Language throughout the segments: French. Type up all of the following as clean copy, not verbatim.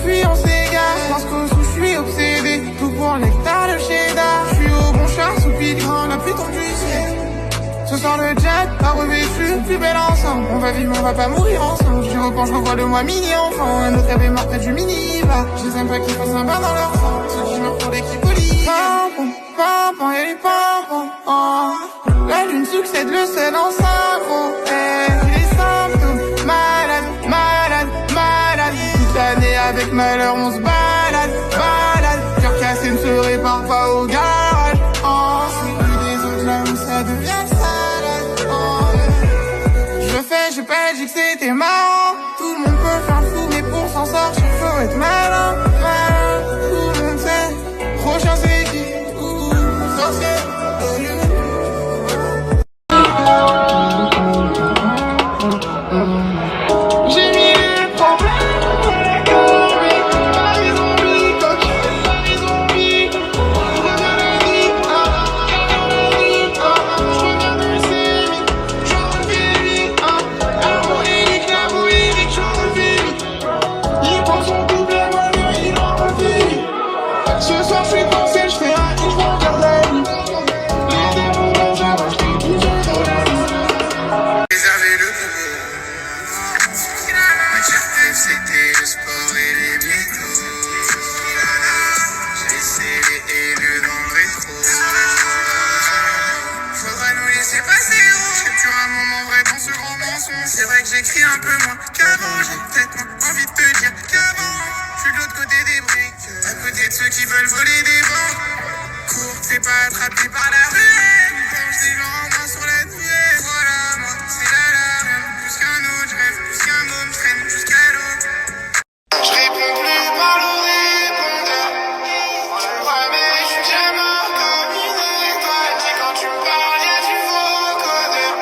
fuit, on s'égare. Je pense qu'au sous, je suis obsédé. Tout pour l'hectare de cheddar. Je suis au bon char, sous piquant, la pluie tombe du ciel. Ce soir le jet, pas revêtu, plus belle ensemble. On va vivre, on va pas mourir ensemble. Je repense, je revois de moi mini-enfant. Un autre rêve est mort près du mini-va. Je les aime pas qu'ils fassent un bain dans leur sang. Ceux qui meurent pour des qui polis. Pimpon, pimpon, et les pimpons. Oh. La lune succède le sel en synchro. J'ai les symptômes, malade, malade, malade. Toute l'année avec malheur on se balade, balade. Cœur cassé ne se répare pas au garage. Oh, c'est plus des autres là où ça devient salade. Oh, j'ai pas dit que c'était marrant. Tout le monde peut faire le fou, mais pour s'en sortir faut être malin, malin. Tout le monde sait, prochain c'est qui? Sorcier. C'était le sport et les métaux. J'ai laissé les haineux dans le rétro. Faudra nous laisser passer, oh. J'ai un moment vrai dans ce grand mensonge. C'est vrai que j'écris un peu moins qu'avant. J'ai peut-être moins envie de te dire qu'avant. Je suis de l'autre côté des briques, à côté de ceux qui veulent voler des banques. Cours, t'es pas attrapé par la ruelle. Planche des lendemains sur la nuée. Voilà, moi, c'est l'alarme. Plus qu'un autre, je rêve, plus qu'un môme, je traîne jusqu'à l'eau. Je réponds plus par le répondeur. Tu vois, mais je suis déjà mort comme une étoile. Et quand tu me parles, y'a du vocodeur.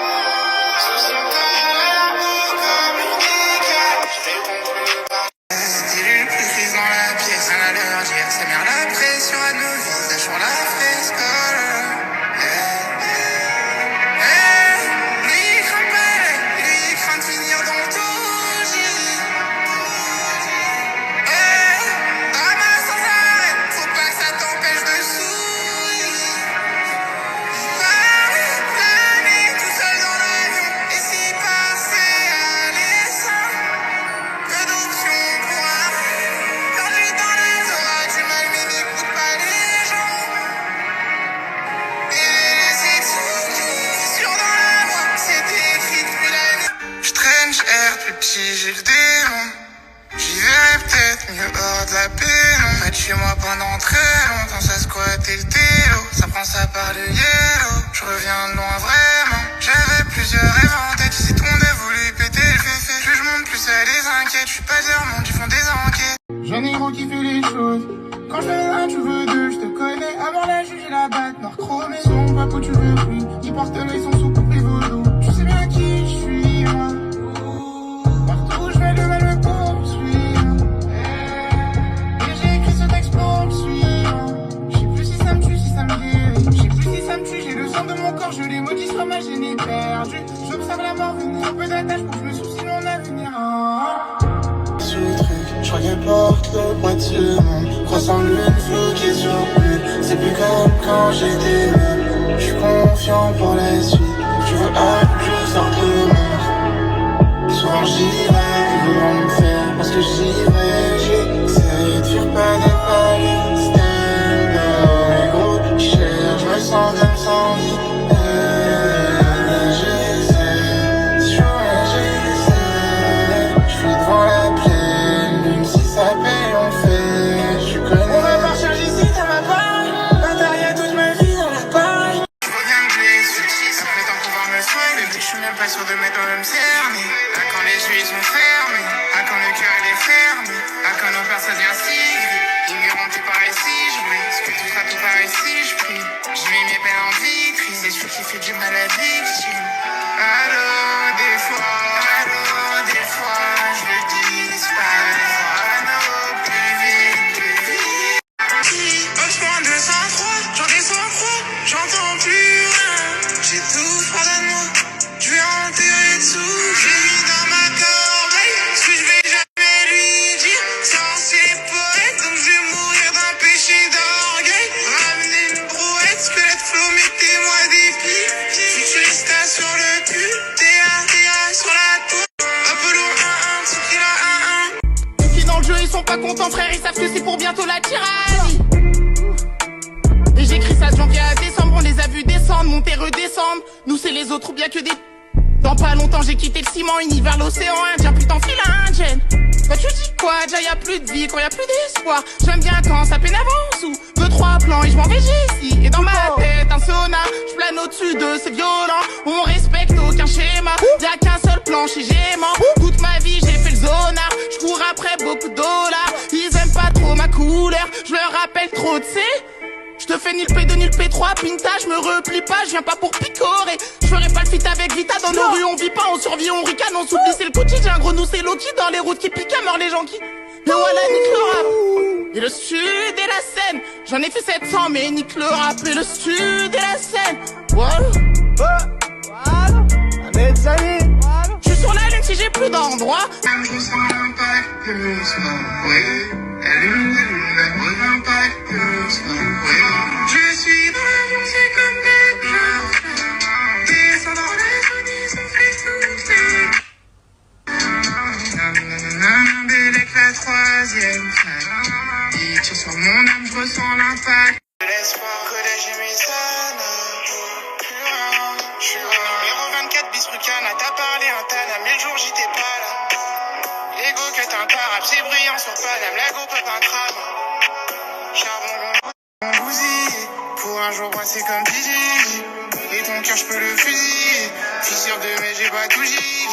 Sous une colle à la peau comme une éclair. Je réponds plus par style plus grise dans la pièce. Rien à leur dire, ça met la pression à nos visages sur la frescole. Lui craint pas, lui craint de finir dans le taudis. Ramasse sans arrêt, faut pas que ça t'empêche de sourire. Paris, planer tout seul dans l'avion, et si passer à l'essai. Peu d'options pour un perdu dans les orages, du mal mais n'écoute pas les gens. Et c'est tout sûr dans la loi, c'est écrit depuis la nuit. Je traîne cher, plus petit, j'ai le démon. J'y verrai peut-être mieux hors de la pénombre. Près de chez moi pendant très longtemps, ça squattait le télo. Ça prend ça par le yellow. Je reviens de loin vraiment. J'avais plusieurs rêves en tête. Si tout le monde a voulu péter le féfé. Plus je monte, plus ça les inquiète. Je suis pas des remontes, ils font des enquêtes. J'en ai gros qui fait les choses. Quand je veux un, tu veux deux, je te connais. Avant la juge et la batte, noir chromé. Son papa, tu veux plus. Ils portent l'œil, sont sous coupe les vaudous. Tu sais bien qui je suis, moi. Partout où je vais, le mal me poursuit. Et j'ai écrit ce texte pour le suivre. Je sais plus si ça me tue, si ça me guérit. Je sais plus si ça me tue, j'ai le sang de mon corps, je l'ai maudit sur ma gêne perdue. J'observe la mort venir, un peu d'attache pour que je me soucie de mon avenir. Ce truc, je reporte le poids de monde. Croissant lune, flou qui est surpris. C'est plus comme quand j'étais nul. Je suis confiant pour la suite. Je veux que je sorte de monde. Souvent j'y vais, ils veulent me faire. Parce que j'y vais, j'essaie de fuir pas des paliers. Stand up, les gros, cher, je me sens comme sans vie. J'essaie, sur la j'essaie. Je suis devant la plaine, même si ça paye, on fait. Je connais. On va partir d'ici, t'as ma part. L'intérieur toute ma vie dans la page. Je reviens de blessure, ça prétend pouvoir me soigner. Je suis même pas sûr de mettre dans le cerné. À quand les yeux ils sont fermés, à quand le cœur il est fermé, à quand nos peurs ça devient si gris. Ignorant t'es pas ici, je brille. Ce que tout sera tout par ici, je prie. Je mets mes peines en vitrine, c'est celui qui fait du mal à victime. Allô, des fois, je le disparais. Plus vite, plus vite. Franchement, 203, j'en descends trop, j'entends plus rien. J'ai tout froid de moi, je vais enterrer dessous. J'ai mis dans ma corbeille ce que je vais jamais lui dire. Sans pas content frère, ils savent que c'est pour bientôt la tyrannie. Et j'écris ça de janvier à décembre, on les a vus descendre, monter, redescendre. Nous c'est les autres ou bien que des... Dans pas longtemps j'ai quitté le ciment, uni vers l'océan Indien, putain file indienne. Bah tu dis quoi, déjà y'a plus de vie, quand y'a plus d'espoir. J'aime bien quand ça peine avance ou 2-3 plans et je m'en vais ici. Et dans ma tête un sauna, je plane au-dessus d'eux, c'est violent. On respecte aucun schéma, y'a qu'un seul plan chez Gément. Toute ma vie j'ai fait le zonard, je cours après beaucoup de dollars. Ils aiment pas trop ma couleur, je leur rappelle trop de ces. Je te fais ni le P2 ni le P3, Pinta, je me replie pas, je viens pas pour picorer. Je ferai pas le feat avec Vita, dans nos rues on vit pas, on survit, on ricane, on s'oublie, c'est le quotidien, gros nous c'est Loki, dans les routes qui piquent à mort les gens qui... Mais voilà, nique le rap, et le sud et la scène, j'en ai fait 700 mais nique le rap, et le sud et la scène, voilà. Des années. Je suis sur la lune si j'ai plus d'endroit. Même je ressens l'impact de l'océan, ouais. Allume, même reviens pas de l'océan, ouais. Je suis dans l'avancée comme des gens. Descends dans les zones, on fait toutes les... Bélec la troisième femme. Il tire sur mon âme, je ressens l'impact. L'espoir que j'ai mis ça ne plus rien. Je suis au numéro 24 bis Rucana, t'as parlé un tana, 1000 jours j'étais pas là. L'ego que t'as un tarab, c'est brillant sur Paname, l'ego peut un crâne. Charbon bousille, pour un jour moi c'est comme Gigi. Et ton cœur je peux le fusiller. Fissure de mais j'ai pas tout gigi.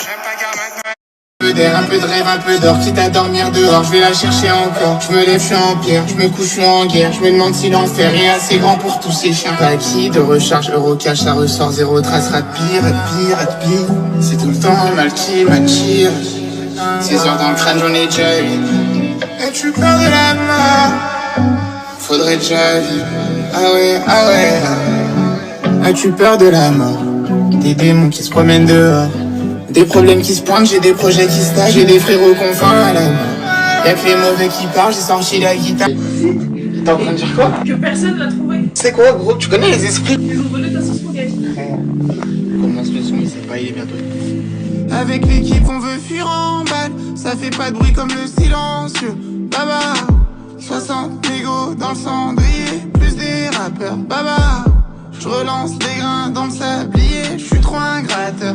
J'aime pas car maintenant. Un peu d'air, un peu de rêve, un peu d'or, quitte à dormir dehors, je vais la chercher encore. Je me lève, je suis en pierre, je me couche, je suis en guerre. Je me demande si l'enfer est assez grand pour tous ces chiens. Pas acquis, de recharge, Eurocash, ça ressort, zéro trace, rat pire. C'est tout le temps mal qui m'attire. 16 heures dans le crâne, j'en ai déjà eu. As-tu peur de la mort? Faudrait déjà vivre. Ah ouais. As-tu peur de la mort? Des démons qui se promènent dehors. Des problèmes qui se pointent, j'ai des projets qui se tâchent, j'ai des frérots confins à la main. Y'a que les mauvais qui parlent, j'ai sorti la guitare. T'es en train de dire quoi? Que personne l'a trouvé. C'est quoi gros? Tu connais les esprits? Ils ont volé ta sauce spaghetti. Commence le son, il sait pas, il est bientôt. Avec l'équipe on veut fuir en balle. Ça fait pas de bruit comme le silencieux. Baba, 60 négos dans le cendrier. Plus des rappeurs, baba. Je relance des grains dans le sablier. Je suis trop un gratteur.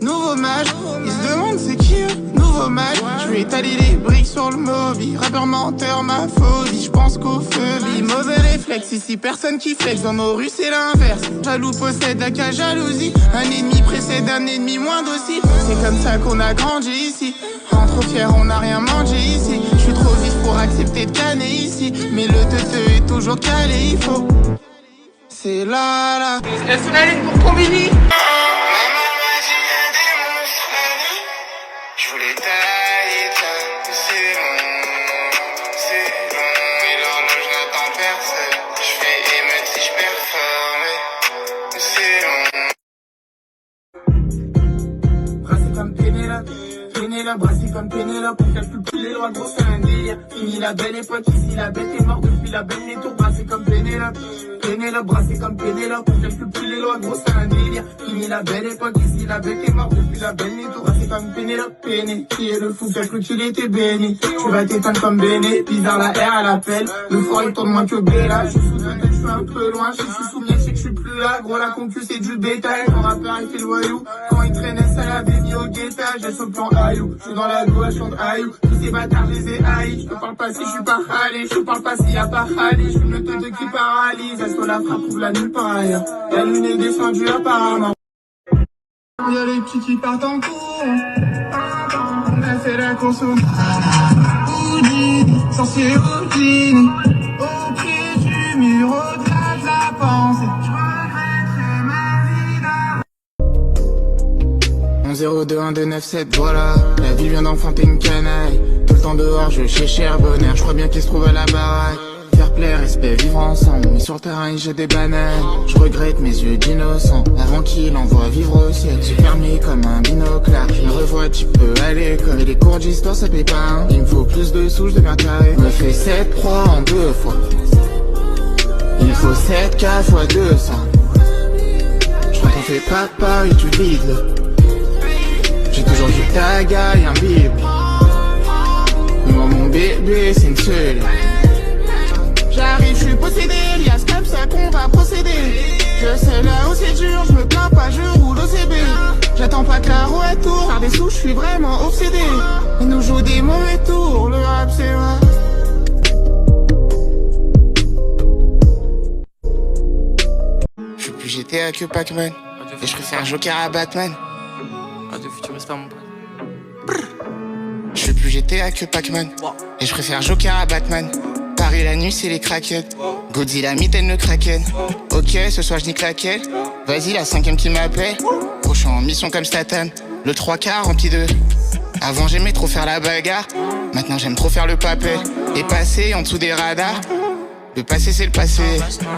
Nouveau mage, ils se demandent c'est qui eux? Nouveau mage, je vais étaler les briques sur le mobile. Rappeur menteur, ma phobie, je pense qu'aux phobies. Mauvais réflexe, ici personne qui flex. Dans nos rues c'est l'inverse. Jaloux possède la cage jalousie. Un ennemi précède un ennemi moins docile. C'est comme ça qu'on a grandi ici. En trop fier on n'a rien mangé ici. Je suis trop vif pour accepter de canner ici. Mais le teuteux est toujours calé, il faut. C'est là. Est-ce qu'on a ligne pour Combini? Je voulais tailler ta, c'est long, et l'horloge n'attend personne. Je fais émeute si je performe, c'est long. Brassé comme Pénélope, brassé comme Pénélope, on calcule plus les lois, gros c'est un délire. Fini la belle époque, ici la bête est morte, depuis la belle les tours, brassé comme Pénélope. Brassé comme Pénélope, on calcule plus les lois, gros c'est un délire. Fini la belle époque, ici la bête est morte, depuis la belle les tours, brassé comme Pénélope. Péné, qui est le fou, calcule qu'il était béni. Tu vas t'éteindre comme Béné, bizarre la R à l'appel. Le fort il tourne moins que Bella, je suis sous un tête, je suis un peu loin. Je suis sous miel, c'est que je suis plus là, gros la concu c'est du bétail. Mon rappeur il fait le voyou, quand il traînait ça l'avait mis au guettage. J'ai sur le plan Ayou, je suis dans la gauche, je chante Ayou. Tous ces bâtards je les ai haïs, je te parle pas si je suis pas râlé. Je te parle pas s'il y a pas râlé, je suis le teuteux qui paralyse. Est-ce que la frappe ouvre la nulle part ailleurs? La lune est descendue apparemment. Y'a les petits qui partent en cours. On a fait la course au Houdini, sorcier Houdini. Au pied du mur, au-delà de la pensée. Je regretterai ma vie d'avant. 0212997, voilà. La vie vient d'enfanter une canaille. Tout le temps dehors, je cher bonheur. Je crois bien qu'il se trouve à la baraque. Fair play, respect, vivre ensemble. Mais sur le terrain, il jette des bananes. Je regrette mes yeux d'innocent. Avant qu'il envoie vivre au ciel. J'ai fermé comme un binocle. Je me revois, tu peux aller comme. Et les cours d'histoire, ça paye pas, hein. Il me faut plus de sous, je deviens carré. Me fais 7 proies en 2 fois. Il faut 7 K fois 200. Je crois qu'on fait papa et tu vides. J'ai toujours vu ta gaille, un bib. Bébé, c'est une seule. J'arrive, je suis possédé, y'a comme ça qu'on va procéder. Je sais là où c'est dur, je me plains pas, je roule au CB. J'attends pas que la roue elle tourne, faire des sous, je suis vraiment obsédé. Ils nous jouent des mauvais tours, le rap c'est vrai. Je suis plus GTA que Pac-Man. Et je préfère Joker à Batman. Radio Futuriste, mon pote. Je suis plus GTA que Pac-Man. Et je préfère Joker à Batman. Paris la nuit c'est les craquettes. Godzilla mitaine le kraken. Ok ce soir je nique laquelle. Vas-y la 5ème qui m'appelle. Prochain en mission comme Statham. Le 3/4 rempli de. Avant j'aimais trop faire la bagarre. Maintenant j'aime trop faire le papel. Et passer en dessous des radars. Le passé c'est le passé.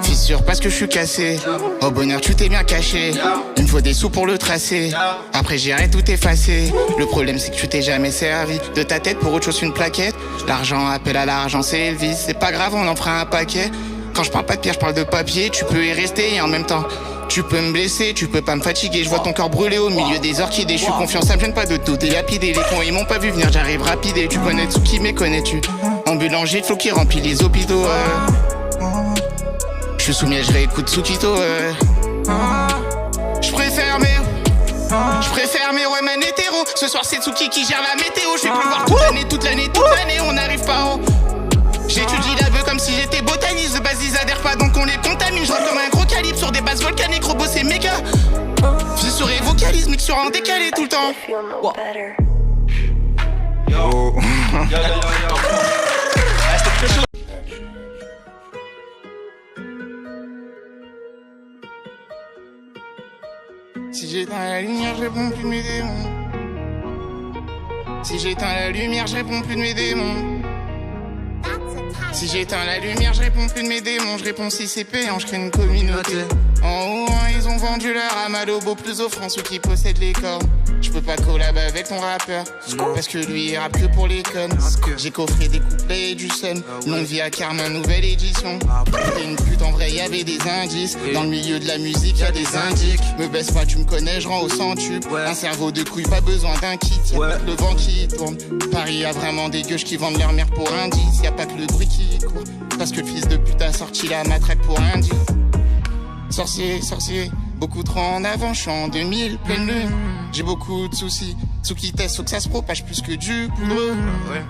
Fissure parce que je suis cassé. Au bonheur tu t'es bien caché. Il me faut des sous pour le tracer. Après j'irai tout effacer. Le problème c'est que tu t'es jamais servi de ta tête pour autre chose qu'une plaquette. L'argent appelle à l'argent c'est le vice. C'est pas grave on en fera un paquet. Quand je parle pas de pierre je parle de papier. Tu peux y rester et en même temps tu peux me blesser, tu peux pas me fatiguer. Je vois ton corps brûler au milieu des orchidées. Je suis confiant, ça me gêne pas de tout délapider. Les cons ils m'ont pas vu venir, j'arrive rapide. Tu connais Tsuki, mais connais-tu Ambulancier de flot qui remplit les hôpitaux. Je suis soumis, je réécoute Tsukito. Je préfère mes women hétéros. Ce soir c'est Tsuki qui gère la météo. Je vais plus voir toute l'année, on n'arrive pas en. J'étudie la vœux comme si j'étais botaniste. De base ils adhèrent pas donc on les contamine. Je comme un gros calibre sur des bases volcaniques. Robot c'est méga. Fissure et vocalise, mix sur un décalé tout le temps. Yo. Si j'éteins la lumière, je réponds plus de mes démons. Si j'éteins la lumière, je réponds plus de mes démons. Si j'éteins la lumière, je réponds plus de mes démons. Je réponds si c'est payant, je crée une communauté. En haut, ils ont vendu leur Amalobo plus offrant ceux qui possèdent les corps. Je peux pas collaborer avec ton rappeur parce que lui il rappe que pour les connes. J'ai coffré des couplets et du seum. Longue vie à Carmin, nouvelle édition. T'es une pute en vrai, y'avait des indices. Dans le milieu de la musique, y'a des indices. Me baisse pas, tu me connais, je rends au centuple. Un cerveau de couille, pas besoin d'un kit. Y'a le vent qui tourne. Paris a vraiment des gueuches qui vendent leur mère pour indice. Y'a pas que le bruit qui court. Parce que le fils de pute a sorti la matraque pour indice. Sorcier, beaucoup trop en avant, je suis en 2000, pleine lune. J'ai beaucoup de soucis, Tsuki test, faut que ça se propage plus que du poudreux.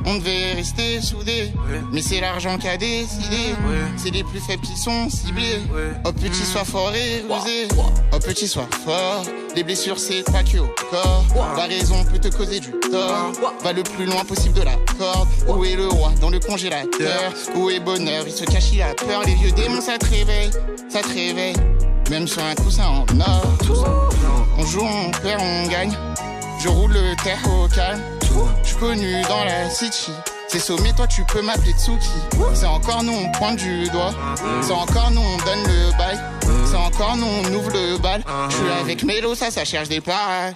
On devait rester soudés, mais c'est l'argent qui a décidé. C'est les plus faibles qui sont ciblés. Oh petit sois fort et rusé, oh petit sois fort. Les blessures c'est pas que au corps. La raison peut te causer du tort. Va le plus loin possible de la corde. Où est le roi dans le congélateur? Où est bonheur? Il se cache, il a peur. Les vieux démons ça te réveille. Même sur un coussin en or. On joue, on perd, on gagne. Je roule le terre au calme. Je suis connu dans la city. C'est sommet, toi tu peux m'appeler Tsuki. C'est encore nous, on pointe du doigt. C'est encore nous, on donne le bail. C'est encore nous, on ouvre le bal. Je suis avec Mélo, ça cherche des paroles.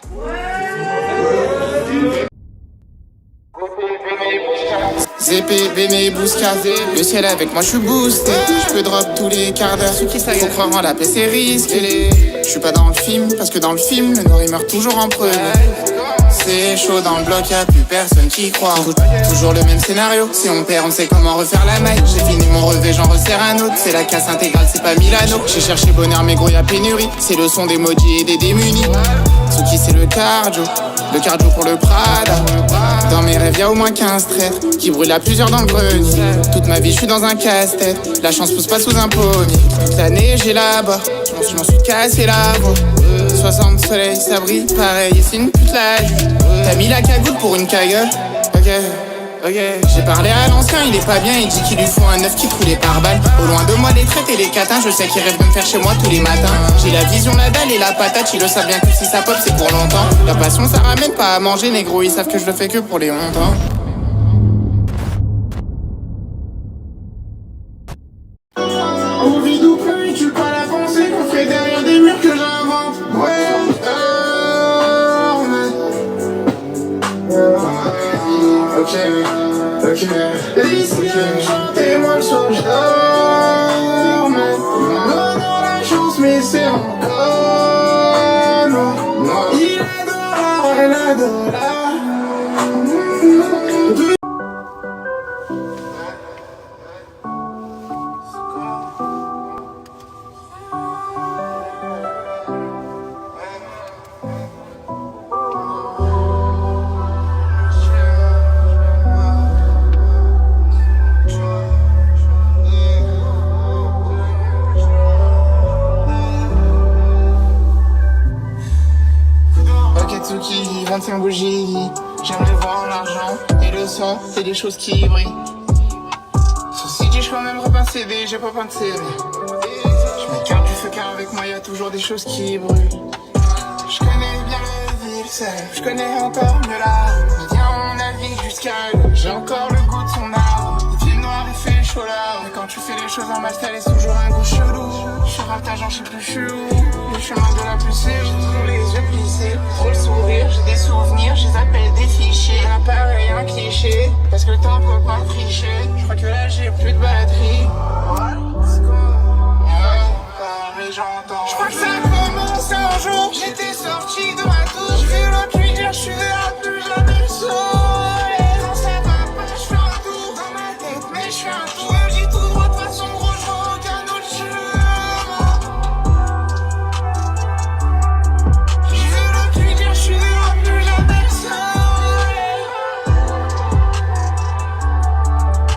Zépé, Béné, Bousca, le ciel avec moi je suis boosté. Je peux drop tous les quarts d'heure. Faut croire en la paix c'est risqué. Je suis pas dans le film, parce que dans le film le noir il meurt toujours en premier. C'est chaud dans le bloc, y'a plus personne qui croit. Toujours le même scénario, si on perd on sait comment refaire la maille. J'ai fini mon relevé, j'en resserre un autre. C'est la casse intégrale, c'est pas Milano. J'ai cherché bonheur mais gros y'a pénurie. C'est le son des maudits et des démunis. Tsuki c'est le cardio pour le Prada. Dans mes rêves y'a au moins 15 traîtres qui brûlent à plusieurs dans le grenier. Toute ma vie je suis dans un casse-tête. La chance pousse pas sous un pommier. Toute l'année j'ai là-bas, je m'en suis cassé la voix. 60 soleil, ça brille pareil, et c'est une pute la nuit. T'as mis la cagoule pour une cagueule? Ok. J'ai parlé à l'ancien, il est pas bien, il dit qu'il lui faut un neuf qui roule les pare-balles. Au loin de moi les traites et les catins, je sais qu'il rêve de me faire chez moi tous les matins. J'ai la vision, la dalle et la patate, ils le savent bien que si ça pop c'est pour longtemps. La passion ça ramène pas à manger, négro, ils savent que je le fais que pour les montants. Au vide ou plus, tu pas la pensée qu'on fait derrière des murs que j'invente. Ok. Chantez-moi le soir, je dors. Non, la chance, mais c'est encore. Non. Il adore, elle adore. 25 bougies. J'aimerais voir l'argent et le sang et des choses qui brillent. Ceci dit, je peux même repasser des, j'ai pas peint de CV. Je m'écarte du feu car avec moi y'a toujours des choses qui brûlent. Je connais bien la ville, je connais encore mieux l'art. Mais viens on navigue jusqu'à l'eau, j'ai encore le goût de son arbre. Il fait noir et fait chaud là. Mais quand tu fais les choses en mal, t'as laisse toujours un goût chelou. Je suis ratage, je sais plus je suis où. Le chemin de la pluie, c'est où. J'ai toujours les yeux plissés, trop le sourire. J'ai des souvenirs, je les appelle des fichiers. Un appareil, un cliché, parce que le temps peut pas tricher. Je crois que là j'ai plus de batterie. Je crois que ça commence un jour. J'étais sorti de ma douche. J'ai vu l'autre lui dire je suis là, plus jamais le soleil. Quand ça va pas, je fais un tour dans ma tête, mais je fais un tour. Je dis tout droit, de toute façon gros, je vois aucun autre chemin. J'ai vu l'autre lui dire je suis là, plus jamais le soleil.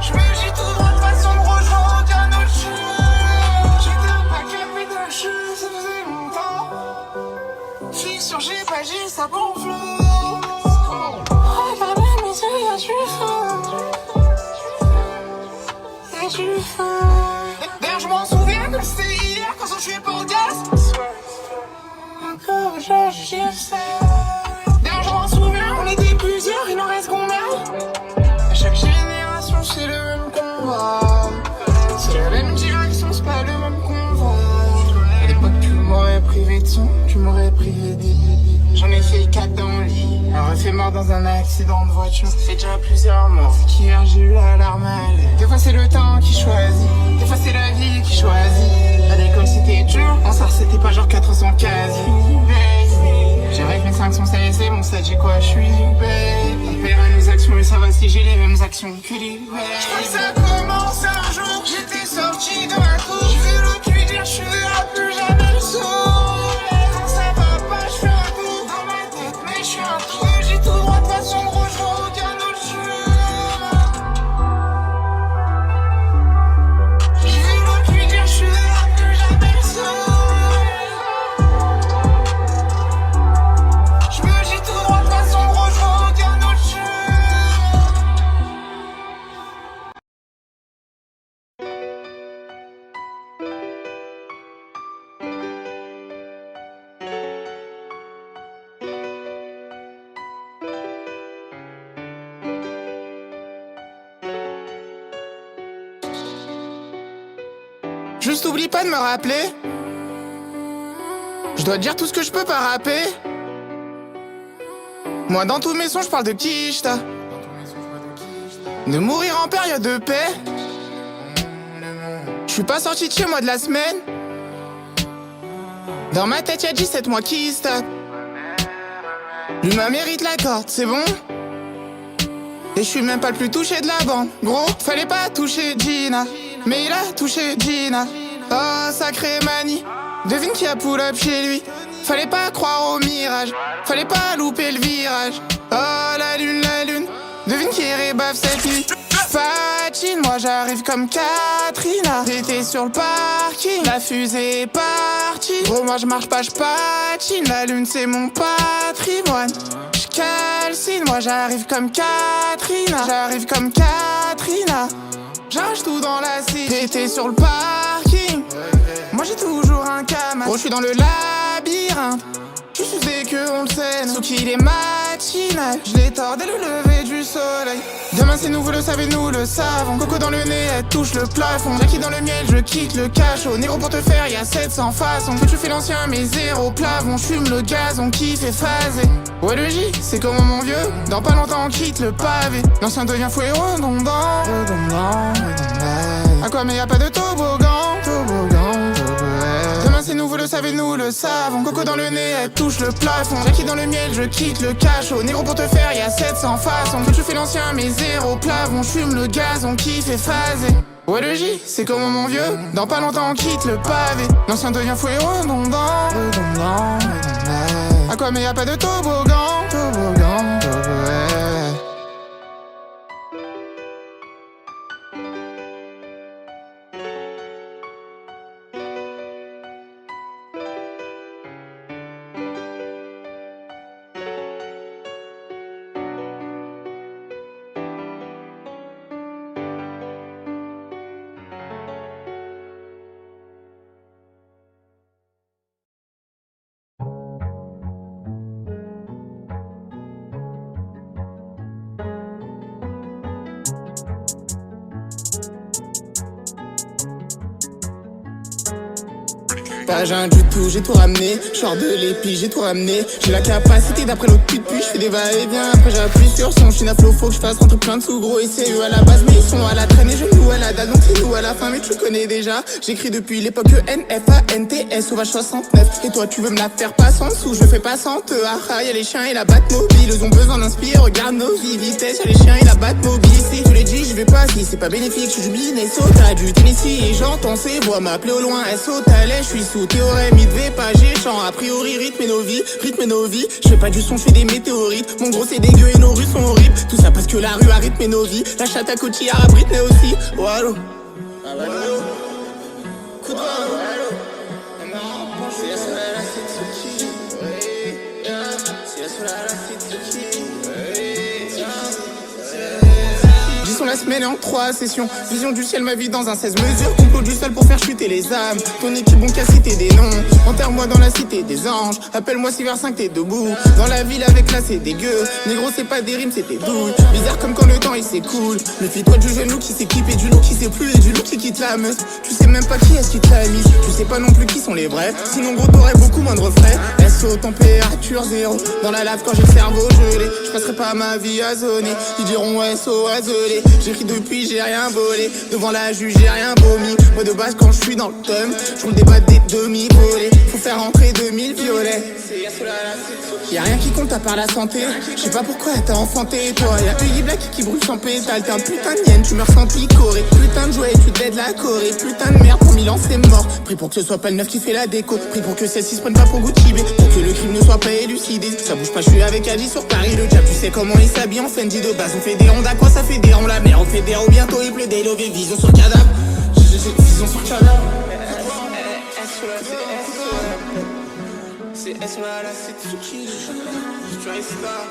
Je me dis tout droit, de toute façon gros, je vois aucun autre chemin. J'étais pas capé d'un cheveu, ça faisait longtemps. Fiction, j'ai pas, j'ai ça bon flot. Regarde mes yeux, y'a du feu. Y'a du feu. D'ailleurs, je m'en souviens comme c'était hier, quand on jouait pas au gaz. Encore aujourd'hui, j'ai fait. D'ailleurs, je m'en souviens, on était plusieurs, il en reste combien? À chaque génération, c'est le même combat. C'est la même direction, c'est pas le même convoi. À l'époque, tu m'aurais privé de son, tu m'aurais privé des. J'en ai fait 4 dans le lit. Un refait mort dans un accident de voiture. Ça fait déjà plusieurs morts. Qu'hier j'ai eu l'alarme à l'air. Des fois c'est le temps qui choisit. Des fois c'est la vie qui choisit. À l'école c'était dur. En SAR c'était pas genre 400 cases. J'aimerais que mes 5 sont CSC. Mon stage j'ai quoi je suis. On paiera nos actions et ça va si j'ai les mêmes actions que lui. Je crois que ça commence un jour. J'étais sorti de ma couche. J'ai vu l'autre lui dire je suis là, plus jamais le soleil. Quand ça va pas, je fais un tour dans ma tête, mais je suis un tour. J'ai tout droit, de toute façon gros, je vois aucun autre chemin. J'ai vu l'autre lui dire je suis là, plus jamais le soleil. Je me dis tout droit, de toute façon gros, je vois aucun autre chemin. Juste oublie pas de me rappeler. Je dois te dire tout ce que je peux pas rapper. Moi dans tous mes sons je parle de Kishta. De mourir en période de paix. Je suis pas sorti de chez moi de la semaine. Dans ma tête y'a 17 mois qui se tapent. L'humain mérite la corde, c'est bon. Et je suis même pas le plus touché de la bande. Gros, fallait pas toucher Gina, mais il a touché Gina. Oh, sacré manie. Devine qui a pull up chez lui. Fallait pas croire au mirage. Fallait pas louper le virage. Oh, la lune. Devine qui rébaffe cette nuit. Patine, moi j'arrive comme Katrina. J'étais sur le parking, la fusée est partie. Gros, moi je marche pas, je patine. La lune c'est mon patrimoine. Calcine, moi j'arrive comme Katrina. J'arrive comme Katrina. J'arrache tout dans la cité. J'étais sur le parking. Moi j'ai toujours un cam. Gros, je suis dans le labyrinthe. Je suis dès que on le sait. Sauf qu'il est matinal. Je l'ai tord dès le lever du soleil. Demain c'est nous, vous le savez, nous le savons. Coco dans le nez, elle touche le plafond. Jackie dans le miel, je quitte le cachot. Négro pour te faire, y'a 700 façons. Que tu fais l'ancien, mais zéro plafond. J'fume le gaz, on kiffe et phasé. Ouais le J, c'est comme mon vieux. Dans pas longtemps on quitte le pavé. L'ancien devient fou et redondant. À quoi mais y'a pas de toboggan. Demain c'est nous, vous le savez, nous le savons. Coco dans le nez, elle touche le plafond. Jackie dans le miel, je quitte le cachot. Négro pour te faire, y'a 700 façons. Que tu fais l'ancien, mais zéro plafond. J'fume le gaz, on kiffe et phasé. Ouais le J, c'est comme mon vieux. Dans pas longtemps on quitte le pavé. L'ancien devient fou et redondant. À quoi mais y'a pas de toboggan. Pas jeune du tout, j'ai tout ramené. Genre de l'épi, j'ai tout ramené. J'ai la capacité d'après l'autre pute, puis je fais des va-et-vient. Après j'appuie sur son, je suis na flow, faut que je fasse rentrer plein de sous gros. Et c'est eux à la base, mais ils sont à la traîne et je loue à la dalle. Donc c'est nous à la fin, mais tu connais déjà. J'écris depuis l'époque NFANTS au vache 69. Et toi tu veux me la faire pas sans dessous, je fais pas sans te. Ah, y'a les chiens et la batte mobile, ils ont besoin d'inspirer, regarde nos vies. Vitesse, y'a les chiens et la batte mobile. Si tu les dis, je vais pas, si c'est pas bénéfique, je suis Minnesota, t'as du Tennessee. Et j'entends ces voix m'appeler au loin, SO Talais, je suis sous théorème, il devait pas, j'ai chant. A priori, rythme et nos vies. Je fais pas du son, je fais des météorites. Mon gros c'est dégueu et nos rues sont horribles. Tout ça parce que la rue a rythmé nos vies. La chatte à Coachillard a Britney aussi. Oh allô. Ah bah allô. Coup de vent, allô. C'est la seule à la Setsuki. C'est la seule à la Setsuki. Sont la semaine en 3 sessions. Vision du ciel, ma vie dans un 16 mesures. Complot du sol pour faire chuter les âmes. Ton équipe bon qu'à citer des noms. Enterre-moi dans la cité des anges. Appelle-moi si vers 5 t'es debout. Dans la ville avec là c'est dégueu. Négro c'est pas des rimes c'est tes douilles. Bizarre comme quand le temps il s'écoule. Méfie-toi du jeune loup qui s'équipe et du loup qui sait plus. Et du loup qui quitte la meute. Tu sais même pas qui est-ce qui te l'a mis. Tu sais pas non plus qui sont les vrais. Sinon gros t'aurais beaucoup moins de refrains. SO température zéro. Dans la lave quand j'ai le cerveau gelé. Je passerai pas ma vie à zoner. Ils diront SO azelé. J'écris depuis, j'ai rien volé. Devant la juge, j'ai rien vomi. Moi de base, quand je suis dans le thème, je roule des battes des demi-volés. Faut faire rentrer 2000 violets. Y'a rien qui compte à part la santé. Je sais pas pourquoi t'as enfanté, toi. Y'a Huggy Black qui brûle sans pétale. T'es un putain de hyène, tu meurs sans picorer. Putain de jouet, tu t'aides la Corée. Putain de merde, pour Milan c'est mort. Prie pour que ce soit pas le neuf qui fait la déco. Prie pour que celle-ci se prenne pas pour Gucci B. Pour que le crime ne soit pas élucidé. Ça bouge pas, je suis avec Adi sur Paris. Le diable, tu sais comment il s'habille en Fendi de base. On fait des rondes, à quoi ça fait des ronds? La merde, on fait des ronds, bientôt il pleut des lovés. Vision sur cadavre. Vision sur cadavre. C'est S là, c'est Tsuki. Tu restes pas.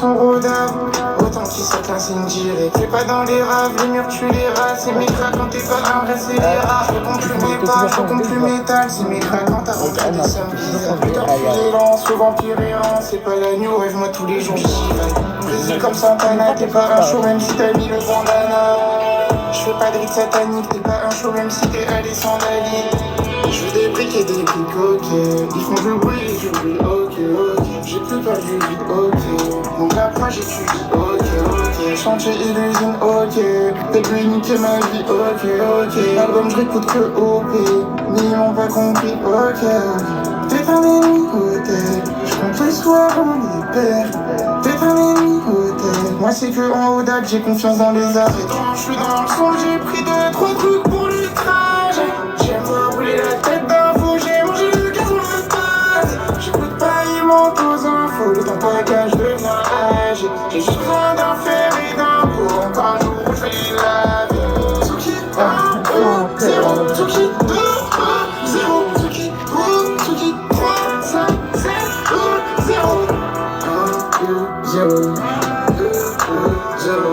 Son rodave, autant qu'il se classe une girée. T'es pas dans les raves, les murs tu les rases. C'est mes cracks quand t'es pas un vrai c'est les rares. Je compte plus mes pas, je compte plus métal. C'est mes cracks quand t'as regardé des sommes bizarres. Putain je suis lance, le vampire errant. C'est pas la new rêve, moi tous les jours j'y vais. Brésil comme Santana, t'es pas un show même si t'as mis le bandana. Je fais pas de rite satanique, t'es pas un show même si t'es allé sans la ligne. Je veux des briques et des pics, ok. Ils font du bruit et du bruit, ok. J'ai plus peur du vide, ok. Donc après j'étudie, ok. Chantier et l'usine, ok. Début niquer ma vie, ok. L'album je réécoute que OP. Mais ils m'ont pas compris, ok. T'es un ennemi, ok. Je compte les soirs, on les perd. T'es un ennemi, ok. Moi c'est que en haut d'âge, j'ai confiance dans les arts. Et quand je suis dans le son, j'ai pris 2-3 trucs pour le trajet. J'aime voir brûler la tête d'infos, j'ai mangé le gaz sur le base. J'écoute pas, ils mentent aux infos, le temps package devient âgé. J'ai juste besoin d'un fer et d'un pot, encore un jour où je vais laver. Tsuki 1, 0, Tsuki 2, 0, Tsuki 2, Tsuki 3, 5, 7, 0, 1, 0, 2, 0.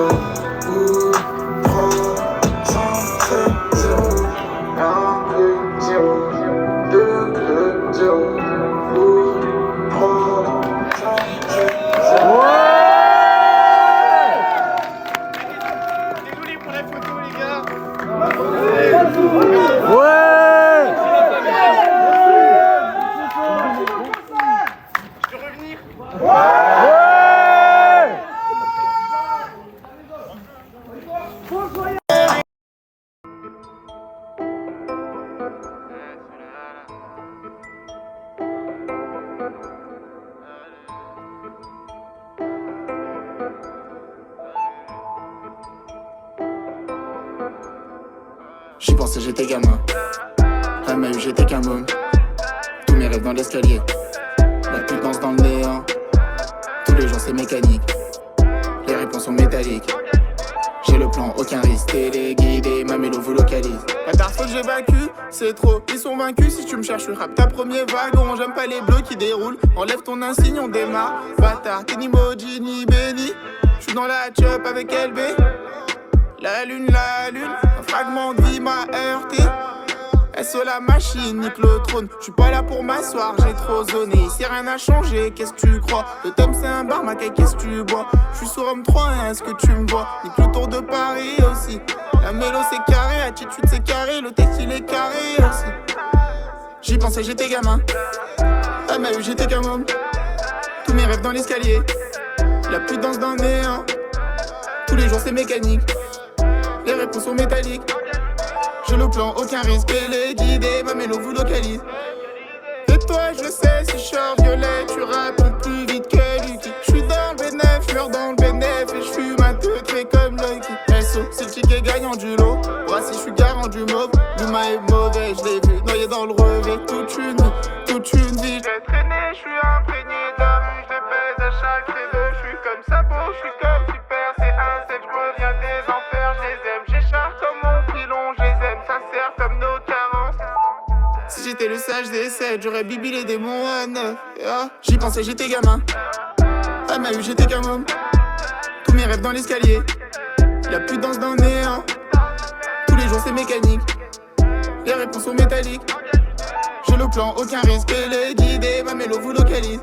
pensais j'étais gamin. Elle m'a eu, j'étais qu'un môme. Tous mes rêves dans l'escalier. La pute danse dans le néant. Tous les jours c'est mécanique. Les réponses sont métalliques. J'ai le plan, aucun risque. Téléguidé, ma mélo vous localise. La dernière fois que j'ai vaincu, c'est trop. Ils sont vaincus si tu me cherches, rap ta premier wagon. J'aime pas les bleus qui déroulent. Enlève ton insigne, on démarre. Bâtard, t'es ni maudit ni béni. J'suis dans la chop avec LB. La lune, un fragment de vie m'a heurté. SO la machine, nique le trône. J'suis pas là pour m'asseoir, j'ai trop zoné. Ici rien n'a changé, qu'est-ce que tu crois? Le tome c'est un bar, ma caille, qu'est-ce que tu bois? J'suis sur Homme 3, hein, est-ce que tu me vois? Nique le tour de Paris aussi. La mélo c'est carré, attitude c'est carré, le texte il est carré aussi. J'y pensais, j'étais gamin. Elle m'a eu, j'étais qu'un môme. Tous mes rêves dans l'escalier. La pute danse dans le néant. Tous les jours c'est mécanique. Les réponses sont métalliques. J'ai le plan, aucun risque, les guidés, ma mélo vous localise. Et toi je sais, si je sors violet, tu réponds plus vite que Lucky. J'suis dans le bénéf, j'meurs dans le bénéf et j'fume un teutré comme Lucky. SO, c'est le ticket gagnant du lot. Voici j'suis garant du mauve. L'humain est mauvais, j'l'ai vu noyé dans le revêt. Toute une vie. J'ai traîné, j'suis imprégné de la rue, j'les baise à chaque credo. J'suis comme Sabo, j'suis comme Super, c'est un 7, j'reviens des enfers, j'les aime, j'écharpe comme mon pilon, j'les aime, sincère comme nos carences. Si j'étais le sage des 7, j'aurais bibi les démons à 9. J'y pensais, j'étais gamin. Elle m'a eu, j'étais qu'un môme. Tous mes rêves dans l'escalier. La pute danse dans le néant. Tous les jours c'est mécanique. Les réponses sont métalliques. J'ai le plan, aucun risque, les guidés, ma mélo vous localise.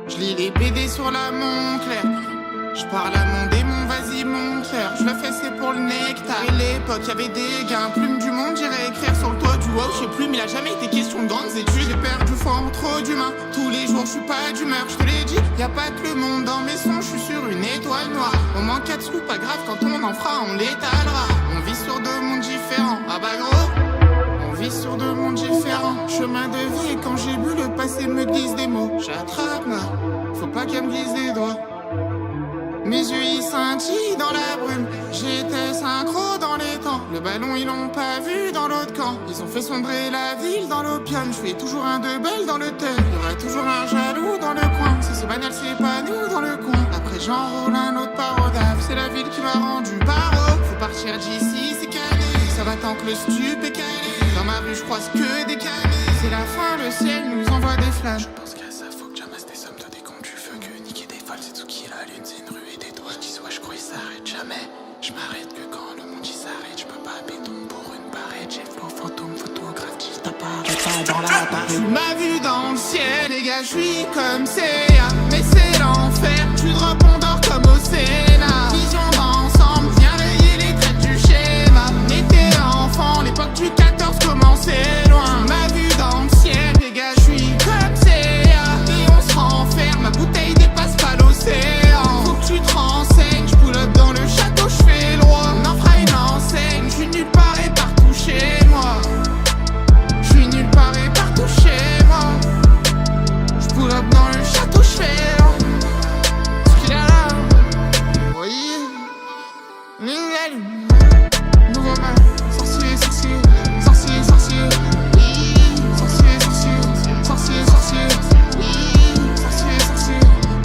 J'lis les BD sur la Montclair. J'parle à mon démon, vas-y mon cœur. J'le fais c'est pour le nectar. À l'époque y'avait des gains, plume du monde, j'irais écrire sur le toit du wow. J'sais plus mais il a jamais été question de grandes études. J'ai perdu foi en trop d'humains. Tous les jours j'suis pas d'humeur, j'te l'ai dit. Y'a pas que le monde dans mes sons, j'suis sur une étoile noire. On manque 4 sous, pas grave, quand on en fera, on l'étalera. On vit sur deux mondes différents, ah bah gros. On vit sur deux mondes différents. Chemin de vie et quand j'ai bu le passé me glisse des mots. J'attrape ma, faut pas qu'elle me glisse des doigts. Mes yeux ils scintillent dans la brume. J'étais synchro dans les temps. Le ballon ils l'ont pas vu dans l'autre camp. Ils ont fait sombrer la ville dans l'opium. Je fais toujours un de belle dans le thème. Y'aura toujours un jaloux dans le coin. Si c'est banal c'est pas nous dans le coin. Après j'enroule un autre parodave. C'est la ville qui m'a rendu paro. Faut partir d'ici c'est calé. Ça va tant que le stup est calé. Dans ma rue je croise que des calés. C'est la fin, le ciel nous envoie des flashs. Je pense qu'à ça faut que j'amasse des sommes de décompte du feu. Que niquer des folles c'est tout qui la lune c'est une rue. Je crois qu'il s'arrête jamais. Je m'arrête que quand le monde il s'arrête. Je peux pas béton pour une barrette. J'ai flow fantôme, photographe, qui t'apparaît pas dans la barre. Tu m'as vu dans le ciel, les gars, je suis comme Seiya. Mais c'est l'enfer, tu drop on dort comme au Sénat. Vision d'ensemble, viens rayer les traits du schéma. Mais t'es enfant, l'époque du 14 commençait loin. Tu m'as vu dans le ciel, les gars, je suis comme Seiya. Et on se renferme, ma bouteille dépasse pas l'océan. Faut que tu te renseignes, je pull up dans le château, je fais le roi. On en fera une enseigne, je suis nulle part et partout chez moi. Je suis nulle part et partout chez moi. Je pull up dans le château, je fais le roi. Ce qu'il a là, oui. Nouvelle, nouveau mal, sorcier, sorcier, sorcier, sorcier. Oui, sorcier, sorcier, sorcier, sorcier. Oui, sorcier, sorcier,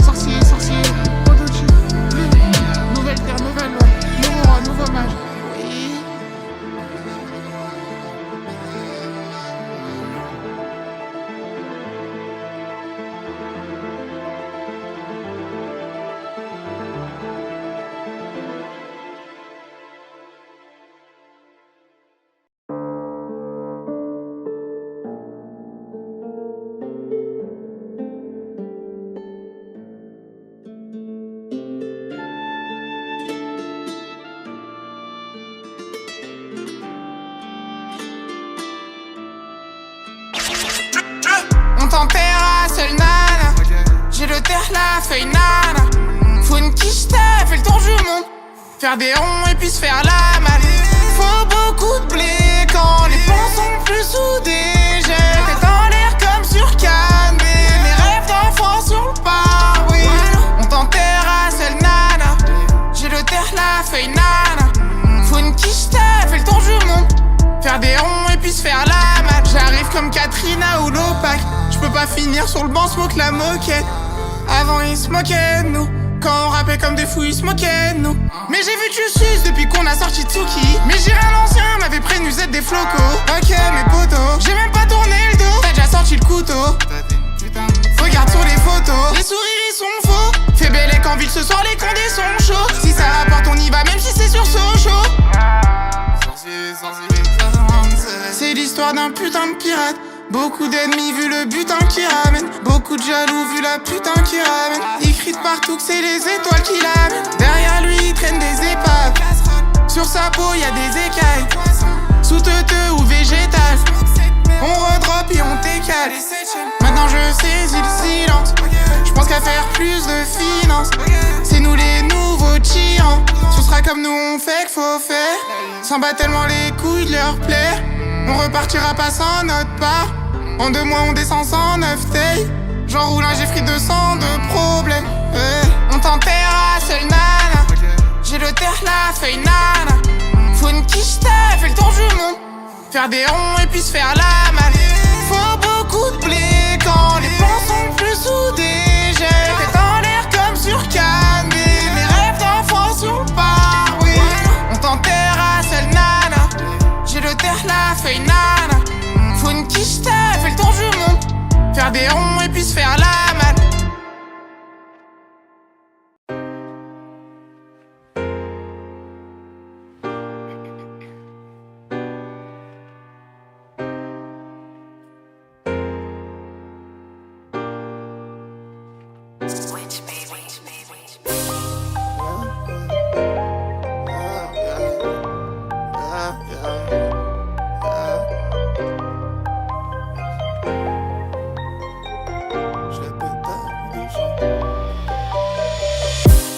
sorcier, sorcier. Nouvelle terre, nouvelle loi, nouveau roi, nouveau mage. Oui. J'ai le terre, la feuille, nana. Faut une quiche, t'as fait le tour du monde. Faire des ronds et puis se faire la malle. Faut beaucoup de blé quand les ponts sont plus soudés. J'ai tête en l'air comme sur Cannes. Mes rêves d'enfant sur le parvis. On t'enterre à seule nana. J'ai le terre, la feuille, nana. Faut une quiche, t'as fait le tour du monde. Faire des ronds et puis se faire la malle. J'arrive comme Katrina ou Lopac. J'peux pas finir sur le banc, smoke la moquette. Avant ils se moquaient de nous. Quand on rappait comme des fous, ils se moquaient de nous. Mais j'ai vu tu suces depuis qu'on a sorti Tsuki. Mais j'irai à l'ancien, m'avait prévenu Z des flocos. Ok mes potos, j'ai même pas tourné le dos. T'as déjà sorti le couteau. Regarde sur les photos, les sourires ils sont faux. Fais belle en ville ce soir, les condés sont chauds. Si ça rapporte on y va même si c'est sur Sochaux. C'est l'histoire d'un putain de pirate. Beaucoup d'ennemis vu le butin qui ramène. Beaucoup de jaloux vu la putain qui ramène. Il crie de partout que c'est les étoiles qui l'amènent. Derrière lui il traîne des épaves. Sur sa peau y'a des écailles. Sous teuteux ou végétal. On redrop et on décale. Maintenant je saisis le silence. J'pense qu'à faire plus de finances. C'est nous les nouveaux tyrans. Ce sera comme nous on fait qu'il faut faire. S'en bat tellement les couilles de leur plaire. On repartira pas sans notre part. En 2 mois on descend 109 tailles. J'enroule un Jeffrey 200 de problèmes. On t'enterre à seule nana. J'ai le terre, la feuille, nana. Faut une quiche, t'as fait le tour du monde. Faire des ronds et puis se faire la malle. Faut beaucoup de blé quand les ponts sont plus soudés. J'ai tête en l'air comme sur Cannes. Mes rêves d'enfant sur le parvis. On t'enterre à seule nana. J'ai le terre, la feuille, nana. Faut une quiche, t'as fait le tour du monde. Faire des ronds et puis se faire la malle.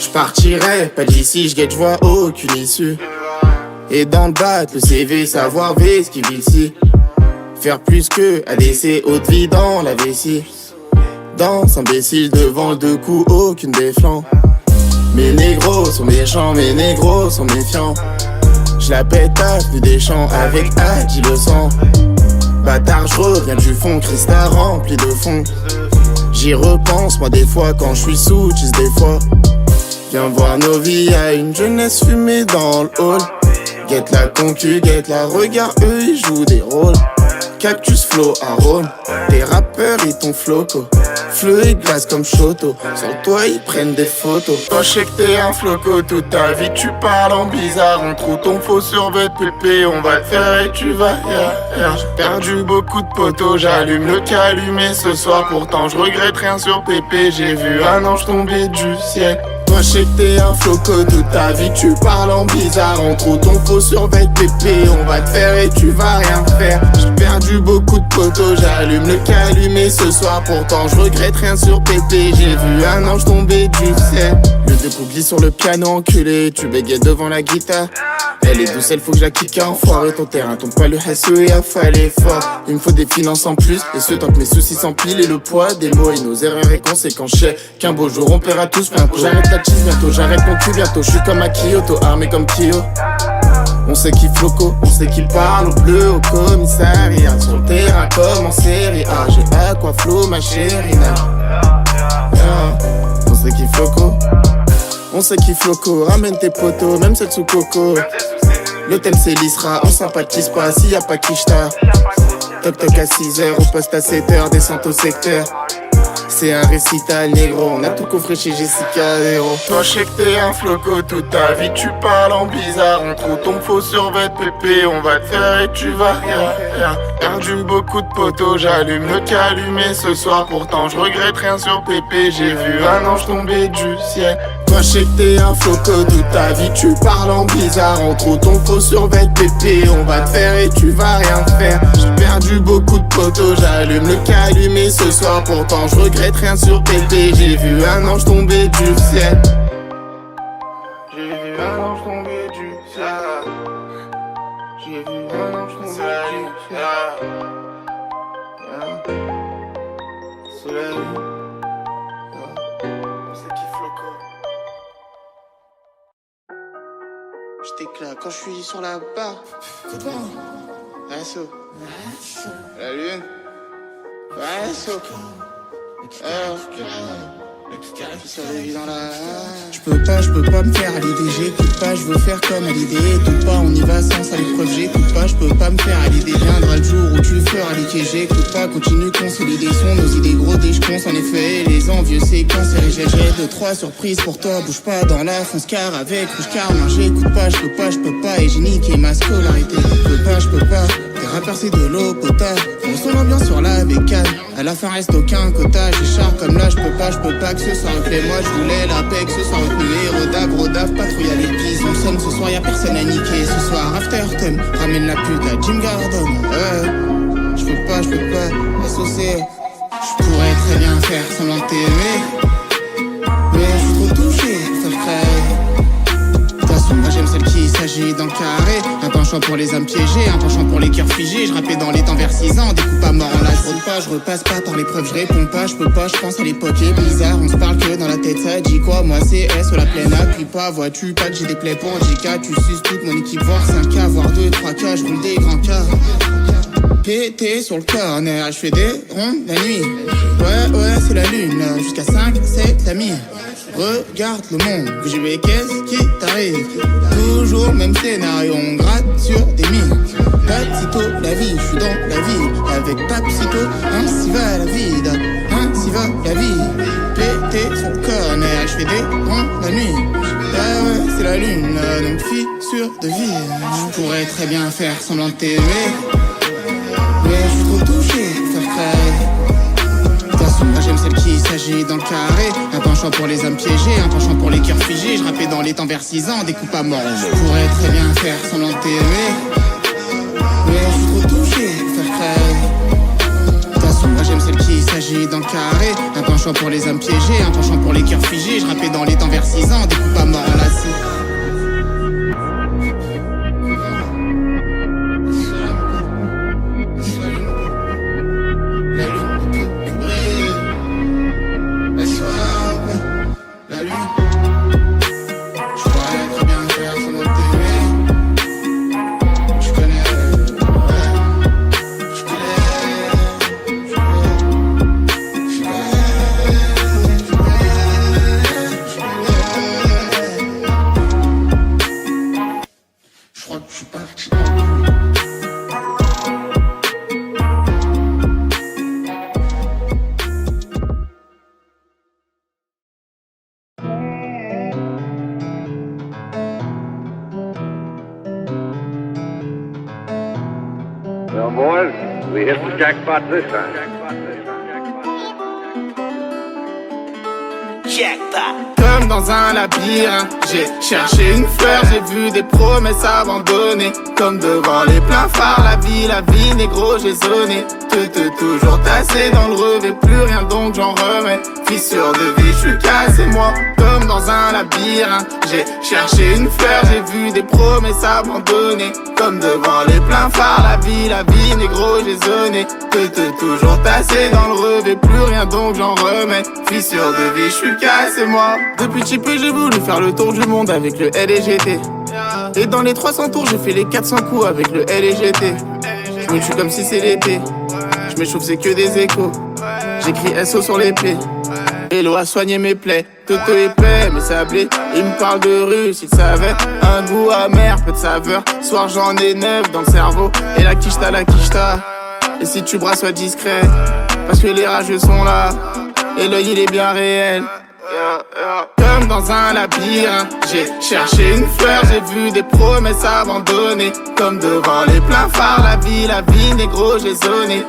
J'partirai pas d'ici, j'vois aucune issue. Et dans le bat, le CV, savoir V ce qui vit ici. Faire plus que ADC, haute vie dans la vessie. Danse imbécile devant le 2 coups, aucune déflant. Mes négros sont méchants, mes négros sont méfiants. J'la pète à plus des champs avec Adi le sang. Bâtard, j'reviens du fond, Christa rempli de fond. J'y repense moi des fois quand j'suis sous, cheese des fois. Viens voir nos vies, y'a une jeunesse fumée dans le hall. Guette la concu, guette la regard, eux ils jouent des rôles. Cactus flow arôme, tes rappeurs ils t'ont floco. Fleu et glace comme Choto, sur toi ils prennent des photos. Toi je sais que t'es un floco, toute ta vie tu parles en bizarre. On trouve ton faux survêt pépé, on va te faire et tu vas J'ai perdu beaucoup de poteaux, j'allume le calumet ce soir. Pourtant je regrette rien sur pépé, j'ai vu un ange tomber du ciel. Toi je sais que t'es un floco, toute ta vie tu parles en bizarre. On trouve ton faux survêt pépé, on va te faire et tu vas rien faire. J'ai perdu beaucoup de poteaux, j'allume le calumet ce soir. Pourtant je regrette rien sur pépé, j'ai vu un ange tomber du ciel. Le 2 coups glisse sur le piano enculé, tu bégayes devant la guitare. Elle est douce, elle faut que je la kick à enfoirer ton terrain. Tombe pas le SE et affaler fort. Il me faut des finances en plus, et ce tant que mes soucis s'empilent. Et le poids des mots et nos erreurs et conséquences. Je sais qu'un beau jour on paiera tous bientôt. J'arrête la cheese bientôt, j'arrête mon cul bientôt. Je suis comme à Kyoto, armé comme Kyo. On sait qui floco, on sait qui parle au bleu, au commissariat. Sur le terrain comme en série A, j'ai à quoi flow ma chérie. On sait qui floco, on sait qui floco. Ramène tes potos, même celle sous coco. L'hôtel c'est l'Isra, on sympathise pas s'il y a pas Kishta. Toc toc à 6h, au poste à 7h, descente au secteur. C'est un récital négro, on a tout coffré chez Jessica Héros. Toi je sais que t'es un floco, toute ta vie tu parles en bizarre. On trouve ton faux survêt pépé, on va te faire et tu vas rien. Perdu beaucoup de poteaux, j'allume le calumet ce soir. Pourtant je regrette rien sur pépé, j'ai vu un ange tomber du ciel. Toi je sais que t'es un floco, toute ta vie tu parles en bizarre. En trop ton faux survêt pépé, on va te faire et tu vas rien faire. J'ai perdu beaucoup de potos, j'allume le calumet ce soir. Pourtant je regrette rien sur pété, j'ai vu un ange tomber du ciel. J'ai vu un ange tomber du ciel. J'ai vu un ange tomber du ciel. Soleil. C'est qui floco. Je t'éclate quand je suis sur la barre. C'est bon. Asso. La lune. Asso. Sur les vies dans la... Je peux pas me faire à l'idée, j'écoute pas, je veux faire comme à l'idée. Tout pas, on y va sans à l'épreuve, j'écoute pas, je peux pas me faire à l'idée. Viendra le jour où tu feras liquer, j'écoute pas, continue, consolider son, nos idées gros, je pense en effet, les envieux séquences, et j'ai 2-3 surprises pour toi, bouge pas dans la fonce car avec rouge car, moi j'écoute pas, je peux pas, et j'ai niqué ma scolarité, je peux pas, t'es rappeurs c'est de l'eau potable, on se l'ambiance sur la bécane, à la fin reste aucun quota, j'écharpe comme là, je peux pas que ce soit reflet, moi je voulais la paix, que ce soit retenu, rodave, patrouille à l'épice, on sonne ce soir, y'a personne à niquer, ce soir after thème, ramène la pute à Jim Gordon, je peux pas, associer, je pourrais très bien faire semblant de t'aimer, mais je suis trop touché, ça ferait. De toute façon, moi j'aime celle qui s'agit dans le carré, un penchant pour les âmes piégées, un penchant pour les cœurs figés, je rappais dans les temps vers 6 ans, découpe à mort en la fraude pas, je repasse pas par l'épreuve, je réponds pas, je peux pas, je pense à l'époque est bizarre, on se parle que dans la tête, ça dit quoi, moi c'est S, la plaine, appuie pas, vois-tu pas que j'ai des plaies pour JK, tu suces toute mon équipe, voire 5K, voire 2, 3K, je roule des grands cas. Pété sur le corner, je fais des rondes la nuit. Ouais, c'est la lune, jusqu'à 5, c'est la mire. Regarde le monde, VGB, qu'est-ce qui t'arrive? Toujours même scénario, on gratte sur des mines. Papsito, la vie, je suis dans la vie. Avec Papsito, ainsi va la vie, ainsi va la vie. Pété sur le corner, je fais des rondes la nuit. Ouais, c'est la lune, donc fissure de vie. Je pourrais très bien faire semblant de t'aimer, mais je suis trop touché, faire craindre. De toute façon, moi j'aime celle qui s'agit dans le carré, un penchant pour les âmes piégées, un penchant pour les cœurs figés, je rappais dans les temps vers 6 ans, découpe à mort. Je pourrais très bien faire semblant de t'aimer, mais je suis trop touché, faire craindre. De toute façon, moi j'aime celle qui s'agit dans le carré, un penchant pour les âmes piégées, un penchant pour les cœurs figés, je rappais dans les temps vers 6 ans, découpe à mort enlacé. Well, boys, we hit the jackpot this time. Comme dans un labyrinthe, j'ai cherché une fleur, j'ai vu des promesses abandonnées. Comme devant les pleins phares, la vie, négro, j'ai sonné. Toujours tassé dans le revêt, plus rien donc j'en remets. Fissure de vie, je suis cassé moi. Comme dans un labyrinthe, j'ai cherché une fleur, j'ai vu des promesses abandonnées. Comme devant les pleins phares, la vie, négro, j'ai sonné. Toujours tassé dans le revêt, plus rien donc j'en remets. Fissure de vie, je suis cassé moi. Depuis petit peu j'ai voulu faire le tour du monde avec le LGT. Et dans les 300 tours j'ai fait les 400 coups avec le LGT. Je me tue comme si c'est l'été, je m'échauffe c'est que des échos. J'écris SO sur les plaies, Hello a soigné mes plaies. Toto épais mais sablé, il me parle de russe, il savait. Un goût amer, peu de saveur. Soir j'en ai 9 dans le cerveau. Et la quicheta. Et si tu brasses sois discret, parce que les rageux sont là, et l'œil il est bien réel. Comme dans un labyrinthe, j'ai cherché une fleur, j'ai vu des promesses abandonnées. Comme devant les pleins phares, la vie, négro, j'ai sonné.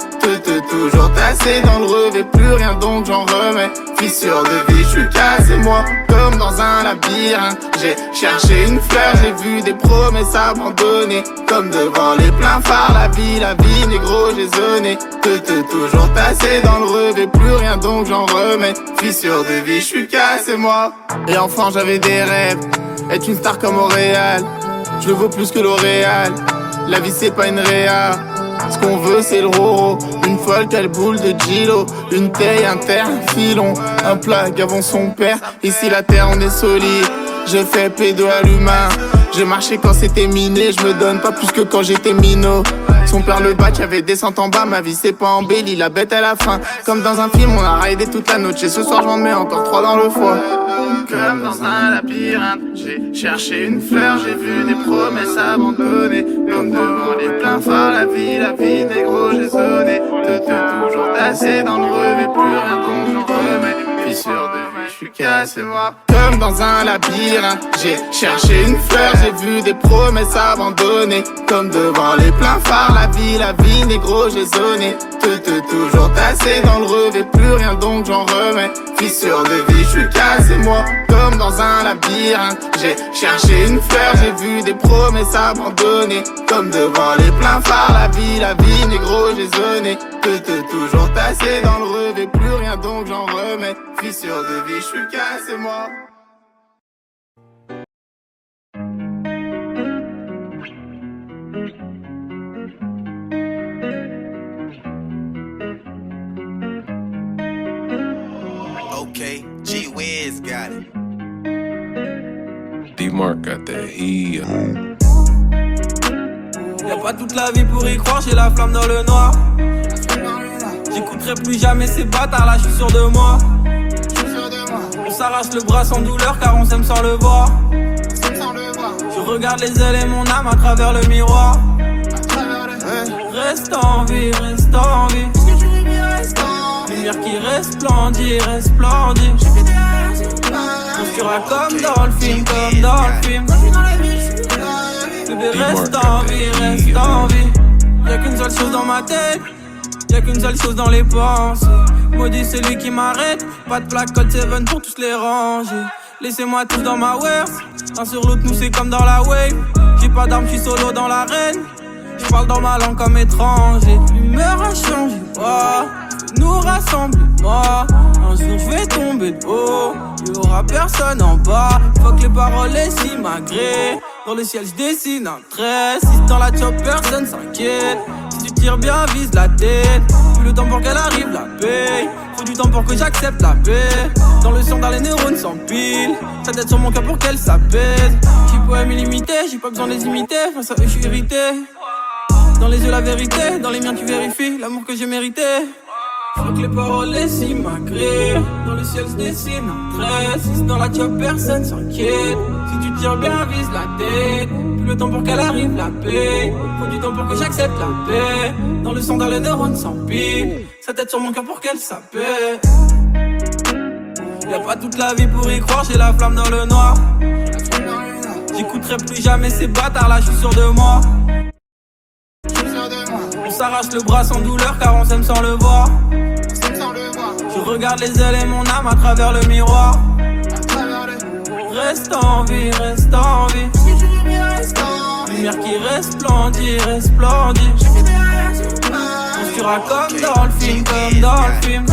Toujours tassé dans le revêt, plus rien donc j'en remets. Fissure de vie, je suis cassé moi. comme dans un labyrinthe. J'ai cherché une fleur, j'ai vu des promesses abandonnées. Comme devant les pleins phares, la vie, négro, j'ai zoné. Toujours tassé dans le revêt, plus rien donc j'en remets. Fissure de vie, j'suis cassé moi. Et enfant j'avais des rêves, être une star comme Auréal. Je le vaux plus que L'Oréal. La vie c'est pas une réa. Ce qu'on veut c'est le roro. Une folle qu'elle boule de Gilo. Une taille, un terre, un filon. Un plat avant son père. Ici la terre on est solide. Je fais pédo à l'humain. J'ai marché quand c'était miné. Je me donne pas plus que quand j'étais minot. Son père le bat, y'avait descente en bas. Ma vie c'est pas embellie, la bête à la fin. Comme dans un film on a raidé toute la noche. Et ce soir j'en mets encore 3 dans le foie. Comme dans un labyrinthe, j'ai cherché une fleur, j'ai vu des promesses abandonnées. Comme devant les pleins phares, la vie, négro, j'ai sonné. Toujours tassé dans le revêt, plus rien donc j'en remets. Fissure de vie, j'suis cassé moi. Comme dans un labyrinthe, j'ai cherché une fleur, j'ai vu des promesses abandonnées. Comme devant les pleins phares, la vie, négro, j'ai zoné. Toujours tassé dans le revêt, plus rien donc j'en remets. Fissure de vie, j'suis cassé moi. Comme dans un labyrinthe, j'ai cherché une fleur, j'ai vu des promesses abandonnées. Comme devant les pleins phares, la vie, négro, j'ai zoné. Toujours tassé dans le revêt, plus rien donc j'en remets. Fissure de vie, j'suis cassé moi. Okay, G-Wiz got it. D-Mark got that heat. Y'a pas toute la vie pour y croire, j'ai la flamme dans le noir. J'écouterai plus jamais ces bâtards, là j'suis sûr de moi. On s'arrache le bras sans douleur car on s'aime sans le voir. Je regarde les ailes et mon âme à travers le miroir. Reste en vie, reste en vie. Lumière qui resplendit, resplendit. On sera comme dans le film, comme dans le film. Bébé reste en vie, reste en vie. Y'a qu'une seule chose dans ma tête, y'a qu'une seule chose dans les pensées. Maudit celui qui m'arrête, pas de plaque code 7 pour tous les ranger. Laissez-moi tous dans ma worst, un sur l'autre nous c'est comme dans la wave. J'ai pas d'armes, j'suis solo dans l'arène. J'parle dans ma langue comme étranger. L'humeur a changé, oh. Nous rassembler, moi. Un jour j'vais tomber de haut, y'aura personne en bas. Fuck les paroles et si malgré. Dans le ciel j'dessine un trait. Si dans la chop personne s'inquiète. Si tu tires bien vise la tête. Tout le temps pour qu'elle arrive la paye. Faut du temps pour que j'accepte la paix. Dans le sang dans les neurones s'empilent. Sa tête sur mon cœur pour qu'elle s'apaise. J'suis poème illimité, j'ai pas besoin de les imiter. Face à eux j'suis irrité. Dans les yeux la vérité, dans les miens tu vérifies l'amour que j'ai mérité. Faut que les paroles et si malgré. Dans le ciel se dessine un trait. Si dans la job personne s'inquiète. Si tu tires bien vise la tête. Plus le temps pour qu'elle arrive la paix. Faut du temps pour que j'accepte la paix. Dans le sang dans les neurones s'empilent. Sa tête sur mon cœur pour qu'elle s'apaise. Y'a pas toute la vie pour y croire, j'ai la flamme dans le noir. J'écouterai plus jamais ces bâtards là, j'suis sûr de moi. On s'arrache le bras sans douleur car on s'aime sans le voir. Je regarde les ailes et mon âme à travers le miroir. Reste en vie, reste en vie. Lumière qui resplendit, resplendit. On sera comme dans le film, comme dans le film.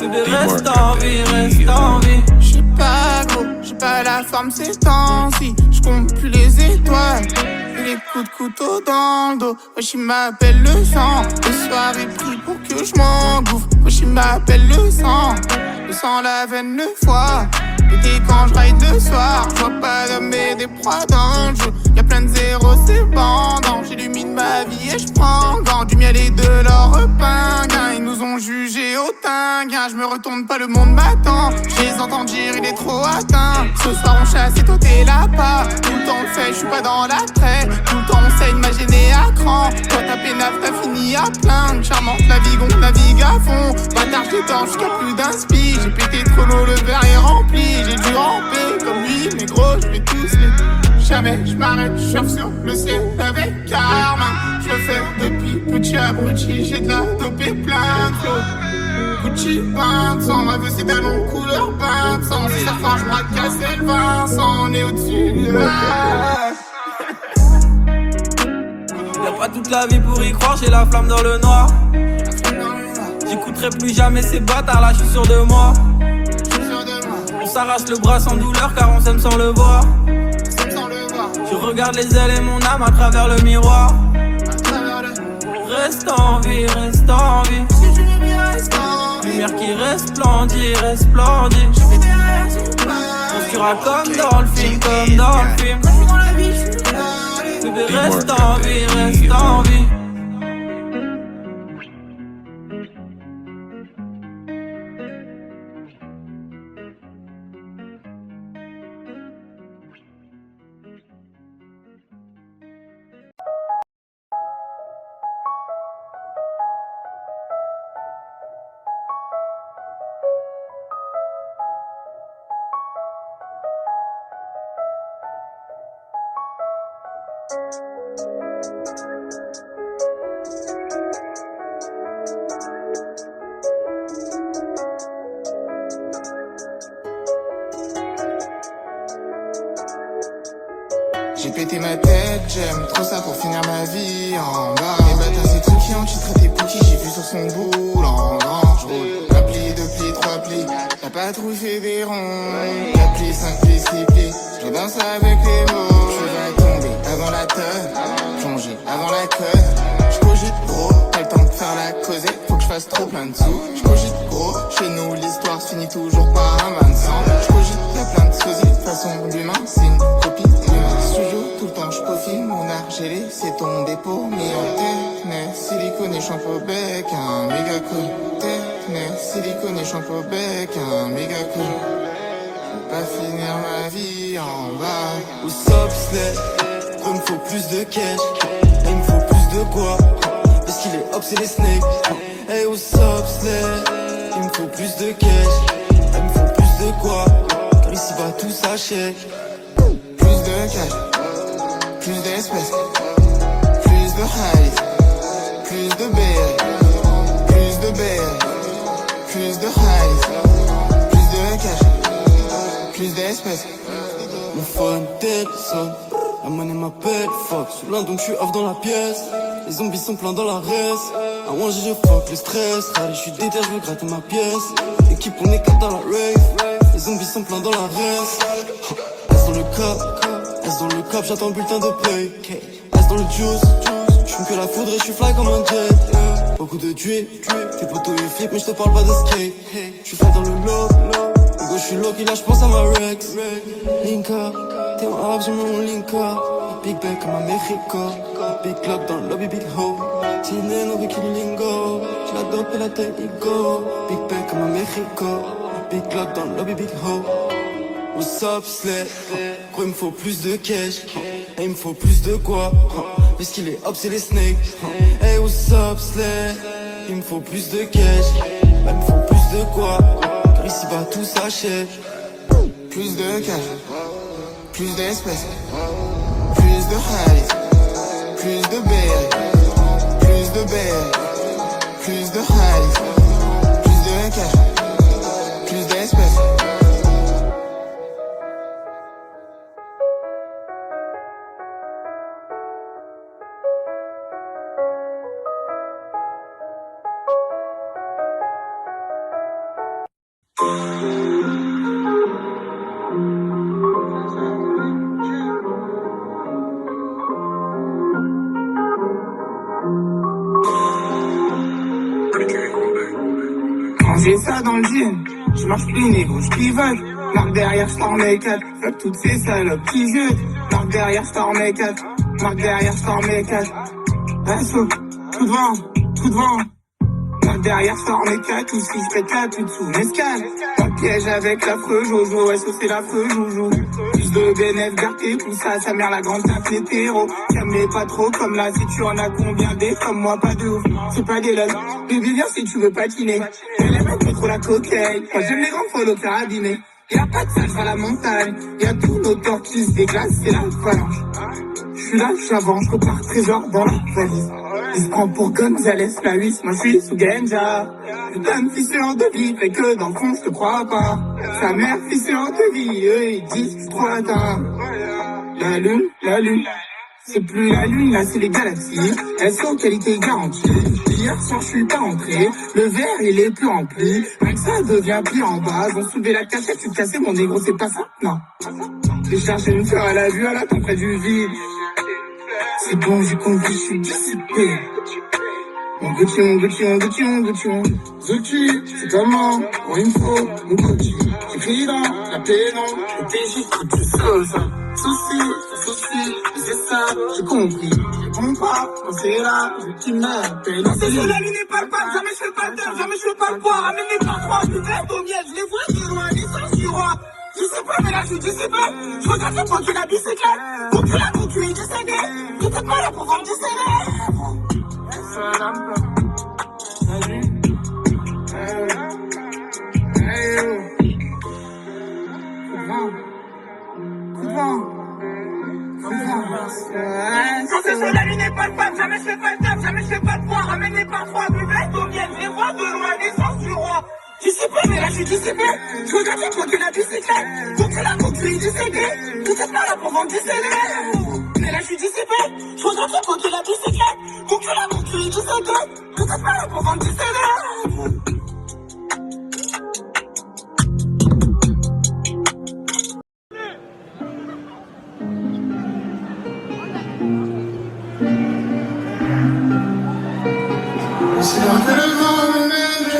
Bébé reste en vie, reste en vie. J'suis pas gros, j'ai pas la forme ces temps-ci. J'compte plus les étoiles et les coups de couteau dans le dos. Wesh, il m'appelle le sang. Le soir est pris pour que j'm'engouffre. Wesh, il m'appelle le sang. Le sang, la veine, le foie. Et dès quand j'ride le soir, j'vois pas d'hommes et des proies dans le jeu. Y'a plein de zéros, c'est bandant. J'illumine ma vie et j'prends gant. Du miel et de l'or repinguin. Ils nous ont jugés au tinguin. J'me retourne pas, le monde m'attend. J'les entends dire, il est trop atteint. Ce soir on chasse et toi t'es là pas. Tout le temps on le fait, j'suis pas dans l'attrait. Tout le temps on saigne, ma gênée à cran. Toi ta pénave, t'as fini à plaindre. Charmante, navigue, on navigue à fond. Bâtard, j't'étends jusqu'à plus d'un spi. J'ai pété trop l'eau, le verre est rempli. J'ai dû ramper comme lui, mais gros, j'vais tous les. Jamais j'm'arrête, j'surfe sur le ciel avec Carmin. Je le fais depuis Gucci abruti, j'ai de la dopée plein de flow. Gucci, 20 ma vue c'est talons couleur 20 Si ça fâche, moi de casser le Vincent, on est au-dessus. Y'a pas toute la vie pour y croire, j'ai la flamme dans le noir. J'écouterai plus jamais ces bâtards, là j'suis sûr de moi. On s'arrache le bras sans douleur car on s'aime sans le voir. Je regarde les ailes et mon âme à travers le miroir. Reste en vie, reste en vie. Lumière qui resplendit, resplendit. On sera comme dans le film, comme dans le film. Bébé reste en vie, reste en vie. J'ai pété ma tête, j'aime trop ça pour finir ma vie en bas. Les bâtards c'est trucs qui ont titré tes poutis, j'ai vu sur son boule en grand. J'roule un pli, 2 plis, 3 plis. La patrouille fait des ronds, 4 plis, 5 plis, 6 plis. Je danse avec les mots, je vais tomber avant la tonne, plonger avant la conne. J'cogite gros, pas le temps de faire la causette, faut que je fasse trop plein de sous. J'cogite gros, chez nous l'histoire se finit toujours par un bain de sang. J'cogite y'a plein de sosies, de façon d'humain, c'est une copie. Studio, tout le temps je peaufine mon art, j'ai laissé tomber pour mis en tête. Silicone et shampoo bec, un méga cool. Tête, silicone et shampoo bec, un méga cool. Je vais pas finir ma vie en bas. Où s'obslède, il me faut plus de cash. Et il me faut plus de quoi? Parce qu'il est hop c'est les snakes. Hey où s'obslède, il me faut plus de cash. Et il me faut plus de quoi? Car ici va tout s'achète. Plus de cash, plus d'espèces, plus de highs, plus de BL, plus de BL, plus de highs, plus de cash, plus d'espèces. Mon phone sonne, la monnaie m'appelle fuck. Je suis loin donc je suis off dans la pièce. Les zombies sont pleins dans la reste. À manger je fuck le stress. Allez je suis déter, je veux gratter ma pièce. Équipe on est 4 dans la rave. Les zombies sont pleins dans la reste. Reste dans le cap, reste dans le cap, j'attends le bulletin de play. Reste dans le juice, j'fume que la foudre et j'suis fly comme un jet. Beaucoup de drip, tes potos ils flip mais j'te parle pas de skate. J'suis fly dans le low, ego j'suis low qui là j'pense à ma Rex. Linka, t'es en arabe, j'ai mon Linka. Big bag comme un Mexico. Big clock dans le lobby, big hoe. Tine no bikini lingo. J'ai la dope et la taille ego. Big bag comme un Mexico. Big clock dans le lobby, big hoe. What's up, slay? Gros, il me faut plus de cash. Et il me faut plus de quoi? Puisqu'il est hop, c'est les snakes. Hey, what's up, slay? Il me faut plus de cash. Il me faut plus de quoi? Car ici va tout s'achète. Plus de cash, plus d'espèces, plus de highs, plus de BL, plus de BL, plus de highs, plus de cash, plus d'espèces. J'ai ça dans le jean, je marche plus négo, je pivote. Marque derrière, je t'en mets 4. Fuck toutes ces salopes qui jetent. Marque derrière, je t'en mets 4. Marque derrière, je t'en mets 4. Assaut, coup de vent, coup de vent. Marque derrière, je t'en mets 4. Ou si je fais 4, tu te sous m'escale. Pas de piège avec l'affreux Jojo, ouais, c'est l'affreux Joujou. Plus de bénéf, garde tes pouces à sa mère, la grande tape hétéro. Ça me met pas trop comme là, si tu en as combien des comme moi, pas de ouf. C'est pas des logs, baby viens si tu veux patiner. Je les mets pas trop la cocaïne, moi j'aime les grandes follow carabinés. Y'a pas de salle à la montagne, y'a tous nos torts qui se déglacent, c'est la phalange. J'suis là, j'avance, je repars trésor dans la valise. Il se prend pour Gonzalez, la 8, moi je suis sous Genja. Putain de fissure de vie, fait que dans le fond je te crois pas. Sa mère fissure de vie, eux ils disent que je suis trop atteint. La lune, c'est plus la lune, là c'est les galaxies. Elles sont qualité garantie. Hier soir je suis pas rentré, le verre il est plus rempli. Même ça devient plus en bas. Ils ont soulevé la cachette, tu te cassais mon négro, c'est pas ça, non. J'ai cherché une fleur à la vue, à la temps près du vide. C'est bon, j'ai compris, je suis dissipé. Mon Gucci. Zuki, c'est comment, pour une fois, mon Gucci. J'écris dans la pénon, le TJ, tout tu sais ça. Souci, c'est ça, j'ai compris. Je réponds pas, quand c'est là, je qui m'appelle. C'est sur la lune et pas le pas, jamais je fais pas le taf, jamais je fais pas le poids. Ramenez par trois, je verre au miel, je les vois de loin, les sens du roi. Je sais pas, mais là je sais pas. Je regarde le point que la bicyclette. Mon cul a mon cul est décédé. T'étais pas là pour vendre du CD. Salam. Salut. Quand c'est sur la lune et pas le pape, jamais je fais pas le taf, jamais je fais pas de poids. Ramenez par trois, buvette au miel, je les vois de loin, l'essence du roi. Dissipé, mais là je suis dissipé. Je regarde le point que la bicyclette. Mon cul a mon cul est décédé. T'étais pas là pour vendre du CD. Mais là je suis dissipé. Je regarde le point que la bicyclette. Mon cul a mon cul est décédé. T'étais pas là pour vendre du CD. C'est loin que le vent me mène.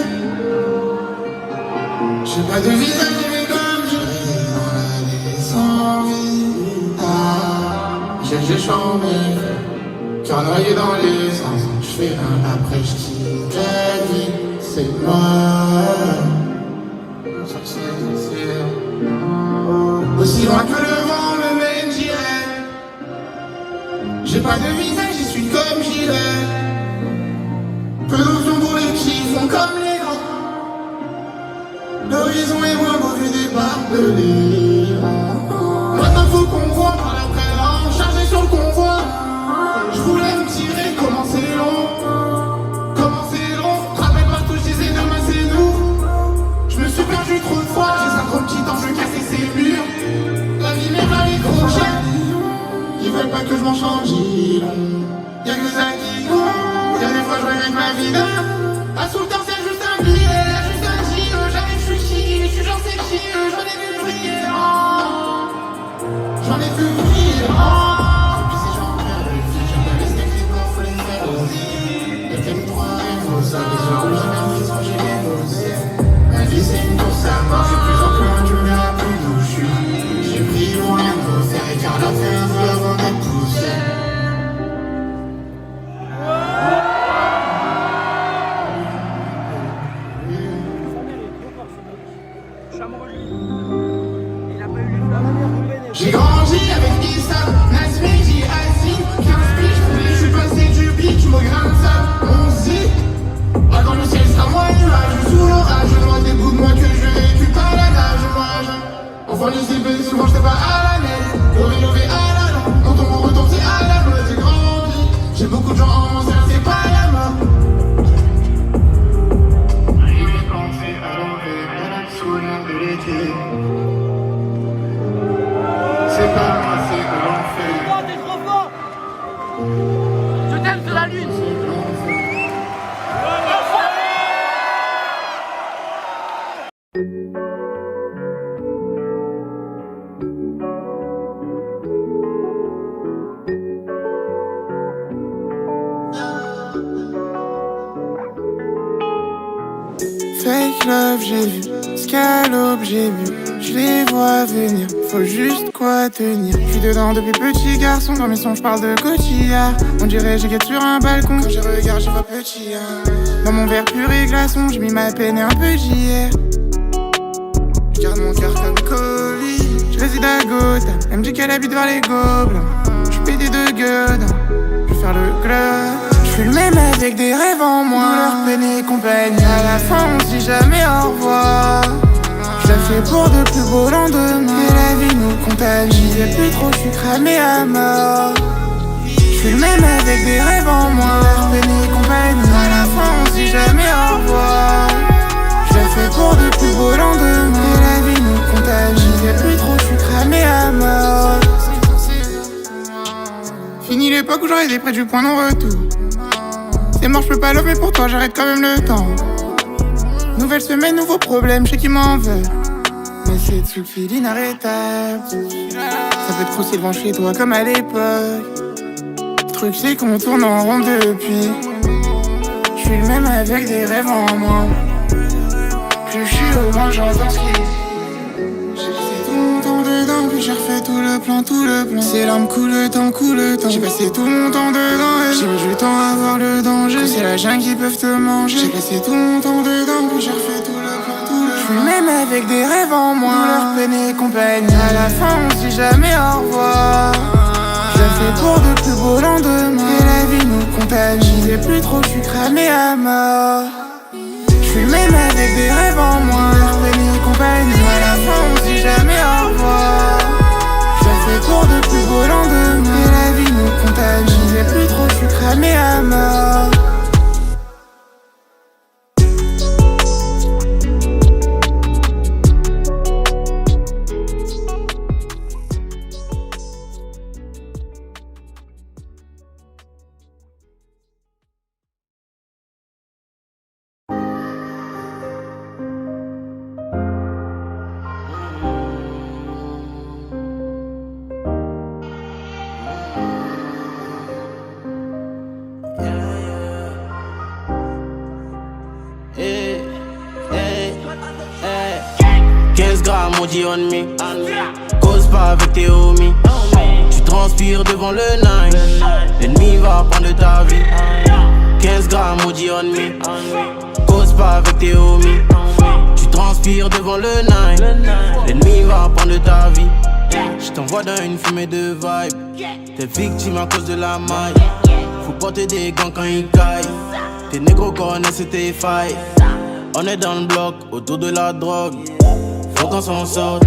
J'ai pas de visage, mais comme je vis dans la vie sans vie. J'ai chambé, cœur noyé dans l'essence. Je fais un après, je quitte la vie, c'est moi. Aussi loin que le vent me mène, j'irai. J'ai pas de visage, j'y suis comme j'irai. Peu d'options pour les petits font comme les grands. L'horizon est moins beau vu des barbelés. Maintenant faut qu'on voit par la prélance, chargé sur le convoi. Je voulais me tirer, comment c'est long. Rappelle partout, je disais demain c'est nous. Je me suis perdu trop de fois, j'ai 50 petits temps, je veux casser ces murs. La vie m'est pas les crochets. Ils veulent pas que je m'en change, y'a que ça qui compte. Y'a des fois je regrette ma vie d'homme. Pas sous le temps, c'est juste un billet, juste un giro. J'arrive, je suis qui, je suis genre c'est qui. J'en ai vu briller, j'en ai vu briller. Et puis ces gens perdent le fil, j'aime pas les steaks, les blancs, faut les faire aussi. Le thème droit et faux, ça les yeux rouges, j'ai même raison, j'ai les nausées. Ma vie c'est une course à mort, j'ai plus en plein, tu me verras plus d'où je suis. J'ai pris loin de vos faire et car leur fait un peu avant d'être poussé. J'ai grandi avec Issa, Nasmedi, Azi, 15 piges, je suis passé du pic, je me grimpe ça, on se dit. Ah quand le ciel sera moins nuage, sous l'orage, je vois des bouts de moi que je récupère à la nage, moi enfin je sais pas, souvent j'étais pas à la neige, levé à la lampe, quand on me retourne c'est à la mode, j'ai grandi. J'ai beaucoup de gens en mon cercle, c'est pas la mort. Il est pensé à l'envers, souvenir de l'été. C'est pas moi, c'est de l'enfer. Oh, t'es trop fort. Je t'aime sur la lune. Fake love, j'ai vu, scalope, j'ai vu, je les vois venir, faut juste quoi tenir. Je suis dedans depuis petit garçon, dans mes sons je parle de cotillard. On dirait j'ai guette sur un balcon, quand je regarde je vois petit. Dans mon verre pur et glaçon, j'ai mis ma peine et un peu d'hier. Je garde mon cœur comme Covid, je réside à Gotham, elle me dit qu'elle habite vers les gobelins. Je suis pété de gueule, je vais faire le club. Je suis le même avec des rêves en moi, douleur, peine et compagnie. À la fin on se dit jamais au revoir. Je la fais pour de plus beaux lendemains, et la vie nous contamine. J'y vais plus trop, je suis cramé à mort. Je J'suis le même avec des rêves en moi. Peine et compagnie, à la fin on se dit jamais au revoir. Je le fais pour de plus beaux lendemains. Et la vie nous contamine. J'y vais plus trop, j'suis cramé à mort. Fini l'époque où j'aurais été près du point non-retour. C'est mort, j'peux pas love, mais pour toi j'arrête quand même le temps. Nouvelle semaine, nouveaux problèmes, j'sais qui m'en veut. Mais c'est tout le fil inarrêtable. Ça peut te crousser devant chez toi comme à l'époque. Le truc c'est qu'on tourne en rond depuis. J'suis le même avec des rêves en moi. Plus j'suis au moins j'entends ce qui. J'ai passé tout mon temps dedans, puis j'ai refait tout le plan. C'est larmes coule le temps. J'ai passé tout mon temps dedans et j'ai mis du temps à voir le danger. C'est la jungle qui peuvent te manger. J'ai passé tout mon temps dedans, puis j'ai refait tout le plan. J'suis même avec des rêves en moi. Douleur, peine et compagnie. À la fin on se dit jamais au revoir. Je le fais pour de plus beaux lendemains. Et la vie nous contamine. J'y vais plus trop, j'suis cramé à mort. J'suis même avec des rêves en moi. Peine et compagnie. À la fin on se dit jamais au revoir. Je le fais pour de plus beaux lendemains. Et la vie nous contamine. J'y vais plus trop, j'suis cramé à mort. Maudit on me, cause pas avec tes homies. Tu transpires devant le night. L'ennemi va prendre ta vie. 15 grammes maudit on me, cause pas avec tes homies. Tu transpires devant le night. L'ennemi va prendre ta vie. Je t'envoie dans une fumée de vibe. T'es victime à cause de la maille. Faut porter des gants quand ils caillent. Tes négros connaissent tes failles. On est dans le bloc, autour de la drogue. Faut qu'on s'en sorte.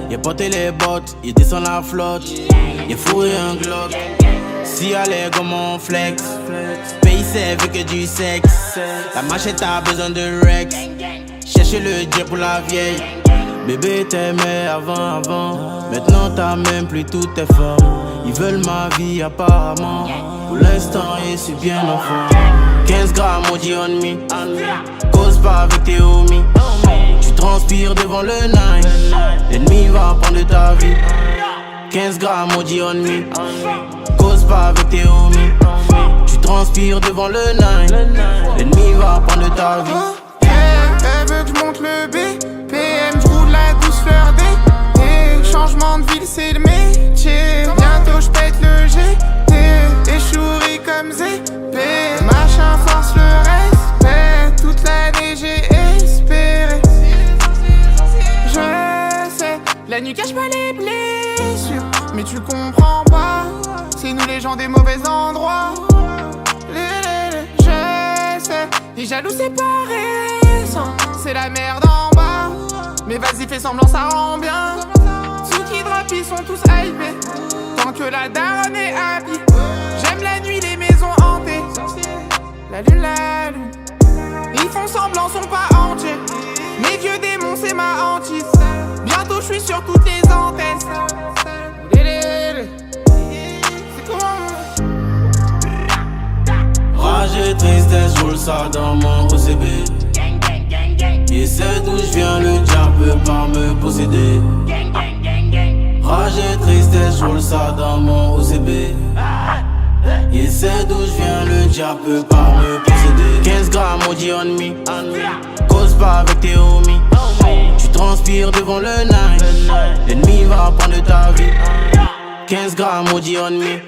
Y'a porté les bottes, il descend la flotte. Y'a fourré un Glock. Si allez comme on flex. Pays c'est veut que du sexe. La machette a besoin de Rex. Cherchez le jet pour la vieille. Bébé t'aimais avant. Maintenant t'as même plus toutes tes formes. Ils veulent ma vie apparemment. Pour l'instant je suis bien enfant. 15 grammes maudit on me, cause pas avec tes homies. Tu transpires devant le night. L'ennemi va prendre ta vie. 15 grammes maudit on me, cause pas avec tes homies. Tu transpires devant le night. L'ennemi va prendre ta vie. Elle veut que je monte le BPM, je roule la douce fleur d'été. Changement de ville c'est le métier. Bientôt je pète le GT. Échourie comme ZP. Machin force le respect. Toute l'année j'ai espéré. Je sais, la nuit cache pas les blessures. Mais tu comprends pas, c'est nous les gens des mauvais endroits. Je sais, les jaloux c'est pas récent. C'est la merde en bas. Mais vas-y fais semblant ça rend bien. Ceux qui drapent ils sont tous hypés. Tant que la daronne est happy. J'aime la nuit, les maisons hantées. La lune. Ils font semblant, sont pas entiers. Mes vieux démons c'est ma hantise. Bientôt je suis sur toutes les antennes. C'est comment? Rage et tristesse, je roule ça dans mon OCB. Il sait d'où je viens, le diable peut pas me posséder. Rage et tristesse, je roule ça dans mon OCB. Il sait d'où je viens, le diable peut pas me posséder. 15 grammes maudit on me, cause pas avec tes homies. Tu transpires devant le night. L'ennemi va prendre ta vie. 15 grammes maudit on me,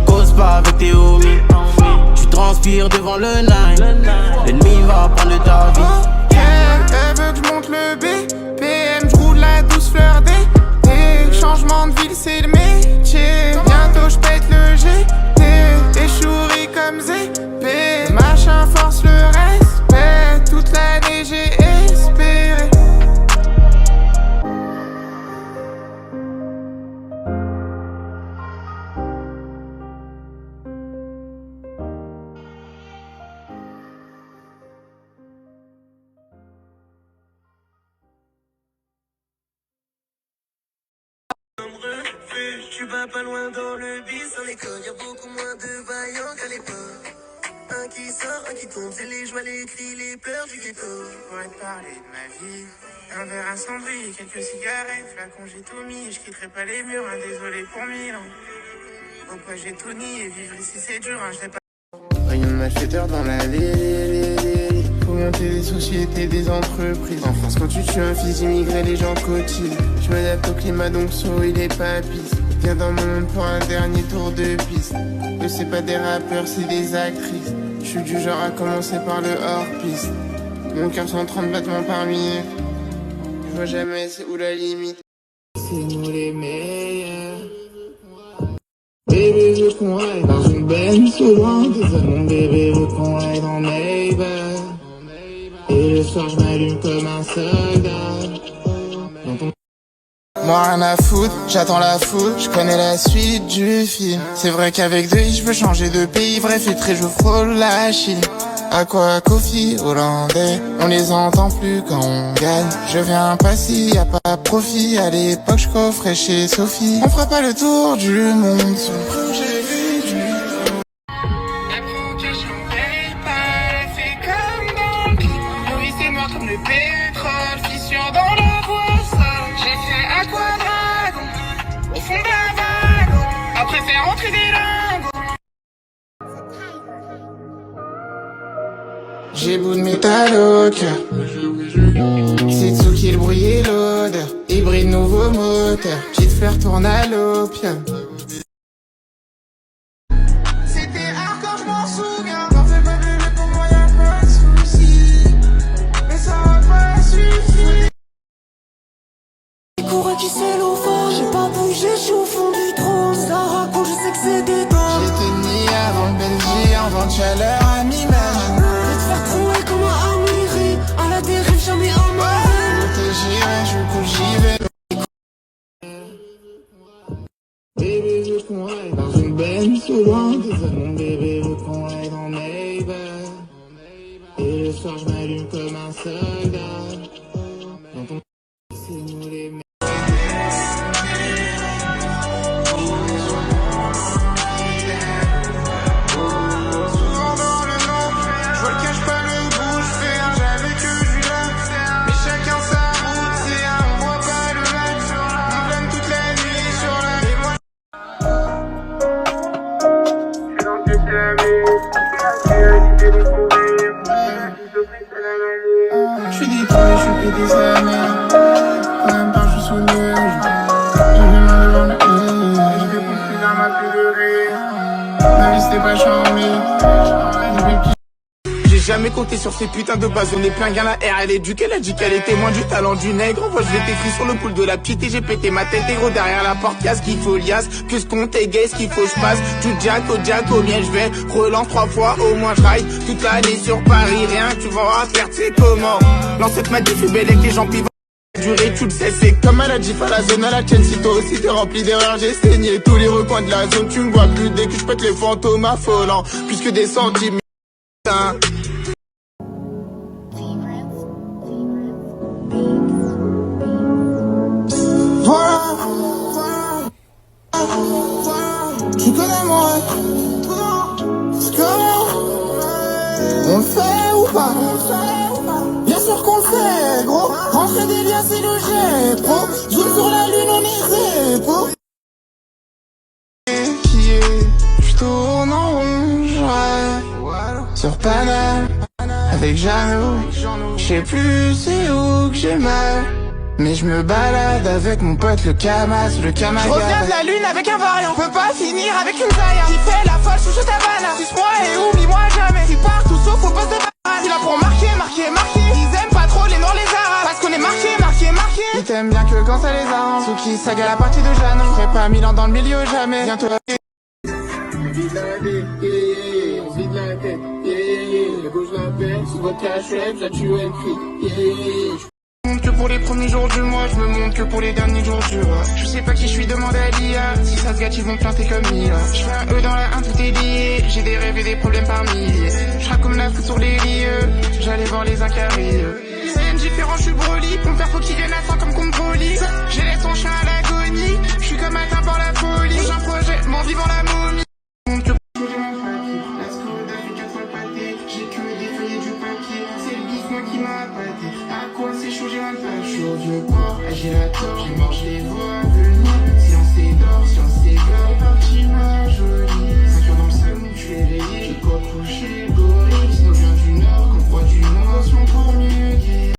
cause pas avec tes homies. Tu transpires devant le night. L'ennemi va prendre ta vie. Elle veut que je monte le BPM, je roule la douce fleur d'été. Changement de ville c'est le métier. Bientôt je pète le GT. Échourie comme ZP. Machin force le respect. Toute l'année j'ai espéré. va pas loin dans le bis. Dans l'école, y'a beaucoup moins de vaillants qu'à l'époque. Un qui sort, un qui tombe, c'est les joies, les cris, les pleurs du ghetto. Je pourrais te parler de ma vie. Un verre à cendrier, quelques cigarettes, flacon j'ai tout mis. Je quitterai pas les murs, hein, désolé pour Milan. Au poids j'ai tout nié, vivre ici c'est dur, hein, je vais pas. Rien de malfaiteur dans la vie. Faut monter des sociétés, des entreprises. En France, quand tu tues un fils immigré, les gens cotisent. Je m'adapte au climat, donc il est pas pisse. Viens dans mon monde pour un dernier tour de piste. Eux, c'est pas des rappeurs, c'est des actrices. Je suis du genre à commencer par le hors-piste. Mon cœur 130 battements par minute. Je vois jamais c'est où la limite. C'est nous les meilleurs. Bébé veut qu'on aille dans une benne souvent. Mon bébé veut qu'on aille dans Maybach. Et le soir je m'allume comme un soldat. Moi rien à foutre, j'attends la foule, je connais la suite du film. C'est vrai qu'avec deux je veux changer de pays, vrai filtré je frôle la Chine. À quoi Kofi hollandais, on les entend plus quand on gagne. Je viens pas si y'a pas profit, à l'époque je coffrais chez Sophie. On fera pas le tour du monde sur le projet du La provocation paye pas, c'est comme dans le clip. Oui c'est noir comme le pétrole, fissure dans le boisson. J'ai fait Aquadragon, au fond de la vague. Après c'est rentré des lingots. J'ai bout de métal au cœur. C'est tout qui le bruit et l'odeur. Hybride nouveau moteur. Petite fleur tourne à l'opium. C'était hardcore, je m'en souviens. T'en fais pas bébé, pour moi y'a pas de soucis. Mais ça va pas suffire. Les courants qui s'éloignent, j'ai pas bougé, je suis au fond du trou. Ça raconte, je sais que c'est des temps. J'étais né avant le Belgique, en vent de chaleur à mi-mer. Faire trouver comme un amiré, à la dérive jamais amarré. J'irai, je coule, j'y vais. Bébé veut qu'on aille dans une benne souvent. Mon bébé veut qu'on aille dans Maybach. Et le soir je m'allume comme un soldat. C'est nous les mecs. Je suis détruit, je suis pété sa mère. Quand même pas, je suis sous le j'ai vu mal devant le je vais construire dans ma plus de rire. Ma vie c'était pas charmé. J'ai jamais compté sur ces putains de bases, on est plein gain, la R elle éduque, elle a dit qu'elle était moins du talent du nègre. Moi je l'ai écrit sur le pool de la petite et j'ai pété ma tête et gros derrière la porte, y'a ce qu'il faut lias, que ce qu'on est gay, ce qu'il faut je passe, tout jack au miel je vais, relance 3 fois au moins je ride, toute l'année sur Paris, rien que tu vas faire, tu sais comment, l'ancêtre m'a dit fais belle avec les gens pivants. Durée, tu le sais, c'est comme à la Jeep à la zone, à la chaîne, si toi aussi t'es rempli d'erreurs, j'ai saigné tous les recoins de la zone, tu me vois plus dès que je pète les fantômes affolants, plus que des centimes. Tu connais mon rêve. On le fait ou pas? Bien sûr qu'on le fait, gros. Rentrer des liens, c'est le jet, pro. Zoom sur la lune, on est zépo. Je tourne en rond, je sur Paname, avec Jeannot. Je sais plus c'est où que j'ai mal. Mais je me balade avec mon pote le Camas. Je reviens de la lune avec un variant. Peux pas finir avec une Zaya qui fait la folle sous ta banane. Suce-moi et oublie-moi jamais. Tu pars tout sauf au poste de banane. Il a pour marquer. Ils aiment pas trop les noirs, les arabes. Parce qu'on est marqué. Ils t'aiment bien que quand ça les arrange. Souki, saga la partie de Jeanne. On ferait pas 1000 ans dans le milieu jamais. Bientôt Vide la tête, vide la tête, le gauche la peine, sous votre cachette, là tu écris, Je me montre que pour les premiers jours du mois, je me montre que pour les derniers jours du mois. Je sais pas qui je suis, demandé à l'IA. Si ça se gâte, ils vont planter comme Mila. Je fais un E dans la 1, tout est lié. J'ai des rêves et des problèmes par milliers. Je rappe comme la foot sur les lieux. J'allais voir les incaries. C'est différent, je suis broly. Mon père faut qu'il vienne à 100 comme contre Broly. J'ai laissé son chien à l'agonie. panique. Je suis comme atteint par la folie. J'ai un projet, mon vivant la momie. J'ai que des feuilles et du papier. C'est le bif moi qui m'a pâté. À quoi c'est chaud, j'ai même pas chaud. Vieux porc, agitateur, j'ai mange les voix venir. Si on s'édore, si on s'égare, parti ma jolie. 5 heures dans le salon, je suis éveillé. J'ai quoi coucher le gorille. Sinon je viens du nord, qu'on croit du nord, sont pour mieux guérir.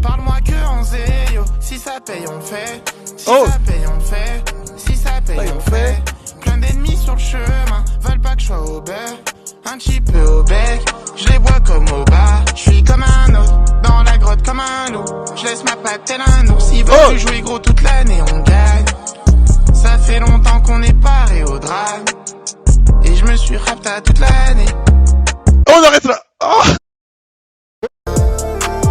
Parle-moi que en zéro, si ça paye on le fait. Si ça paye on le fait. Si ça paye on le fait. Plein d'ennemis sur le chemin, veulent pas que je sois au beurre. Un petit peu au bec, je les vois comme au bas. Je suis comme un autre, dans la grotte comme un loup. Je laisse ma patte tel un ours. Ils veulent jouer gros toute l'année, on gagne. Ça fait longtemps qu'on est paré au drame. Et je me suis rapta toute l'année. On arrête là.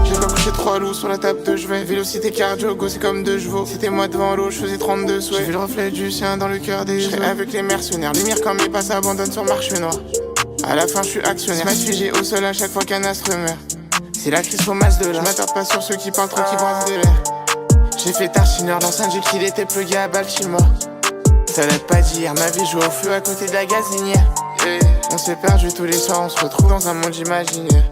J'ai pas couché 3 loups sur la table de chevet. Vélocité cardio, go c'est comme 2 chevaux. C'était moi devant l'eau, je faisais 32 souhaits. J'ai vu le reflet du sien dans le cœur des autres. Avec les mercenaires, lumière quand mes pas s'abandonnent sur marche noire. À la fin je suis actionnaire, je m'assuie au sol à chaque fois qu'un astre meurt. C'est la crise au masse de là. Je m'attarde pas sur ceux qui parlent trop, qui brassent de l'air. J'ai fait tartineur, l'ancien Gilles qu'il était plugué à Baltimore. Ça date pas d'hier, ma vie joue au feu à côté de la gazinière. On s'est perdu tous les soirs, on se retrouve dans un monde imaginaire.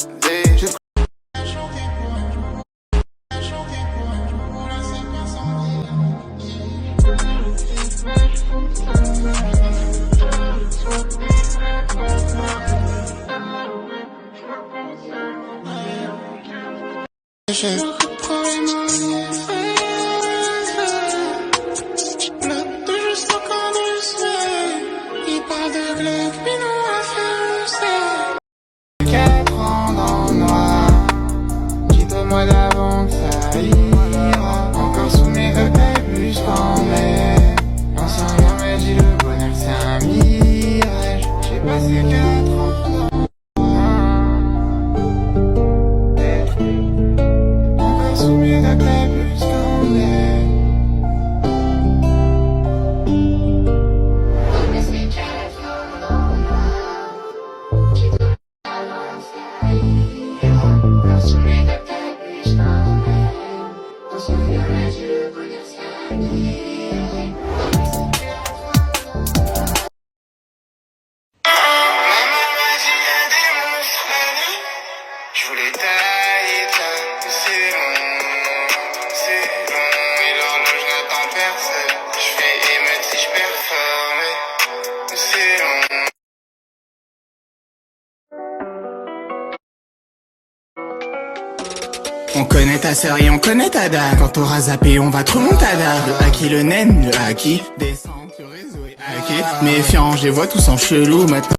On connaît ta sœur et on connaît ta dame. Quand t'auras zappé, on va te remontada. Le haki, le nen, le haki. Descendre, le réseau est hacké. Méfiant, je les vois tous en chelou. Maintenant,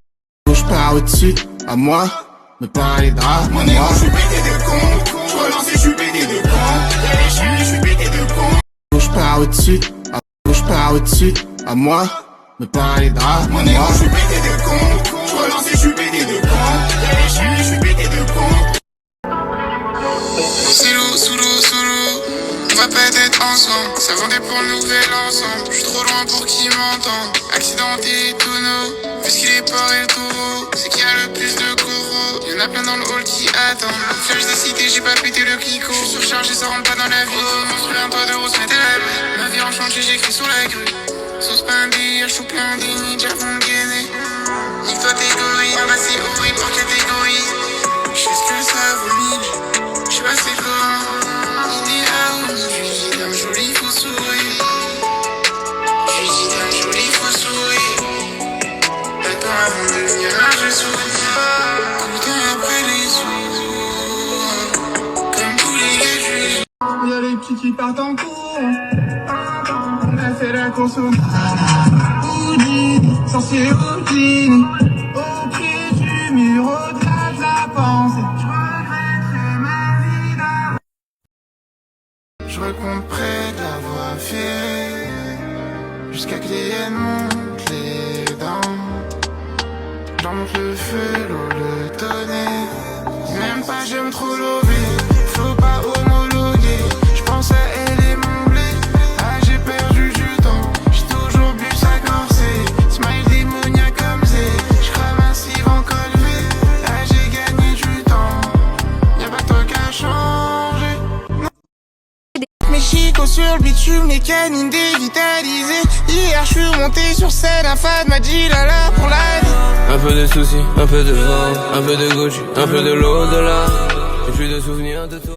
je pars au-dessus. À moi, me parler de draps. Mon égo, je suis pété de con. Je relance et je suis pété de con. Y'a les chiens, je suis pété de con. Je pars au-dessus. Je pars au-dessus. À moi, me parler de draps. Mon égo, je suis pété de con. Je relance et je suis pété de con. Y'a les chiens, je suis pété de con. Sous l'eau, on va peut-être ensemble. Ça vendait pour le nouvel ensemble. Je suis trop loin pour qu'ils m'entendent. Accidenté tonneau, puisqu'il est pas et le taureau. C'est qui a le plus de coraux. Y'en a plein dans le hall qui attendent. Flash des cités, j'ai pas pété le clico. Je suis surchargé, ça rentre pas dans la vie. Souviens-toi de Rose, mettez la vie. Ma vie en chantier, j'écris sur la grue. Sauce pas un délire, je suis plein des ninjas vont me gainer. Nique-toi tes gorilles, en bas c'est horrible par catégorie. Je sais ce que ça vomit. Je suis passé loin, idéal, je suis d'un joli faux sourire. Je suis d'un joli faux sourire. Attends avant de devenir un je souris. Coûtant après les sous, comme tous les gars, y'a les petits qui partent en cours. On a fait la course au Houdini, sorcier Houdini. Au pied du mur, au-delà de la pensée. Je recompte près de la voie ferrée, jusqu'à que les haines montent les dents. J'en monte le feu, l'eau, le tonnerre. Même pas j'aime trop l'over, faut pas homologuer. Je pense à elle et mon blé, ah j'ai perdu du temps. J'ai toujours bu ça corsé, smile démoniaque comme zé. J'crame un slip en col V, ah j'ai gagné du temps. Y'a pas toi qu'à changer. sur le bitume, les canines dévitalisées. Hier je suis monté sur scène, un fan m'a dit là pour la vie. Un peu de soucis, un peu de vent, un peu de Gucci, un peu de l'au-delà. J'ai plus de souvenirs de toi.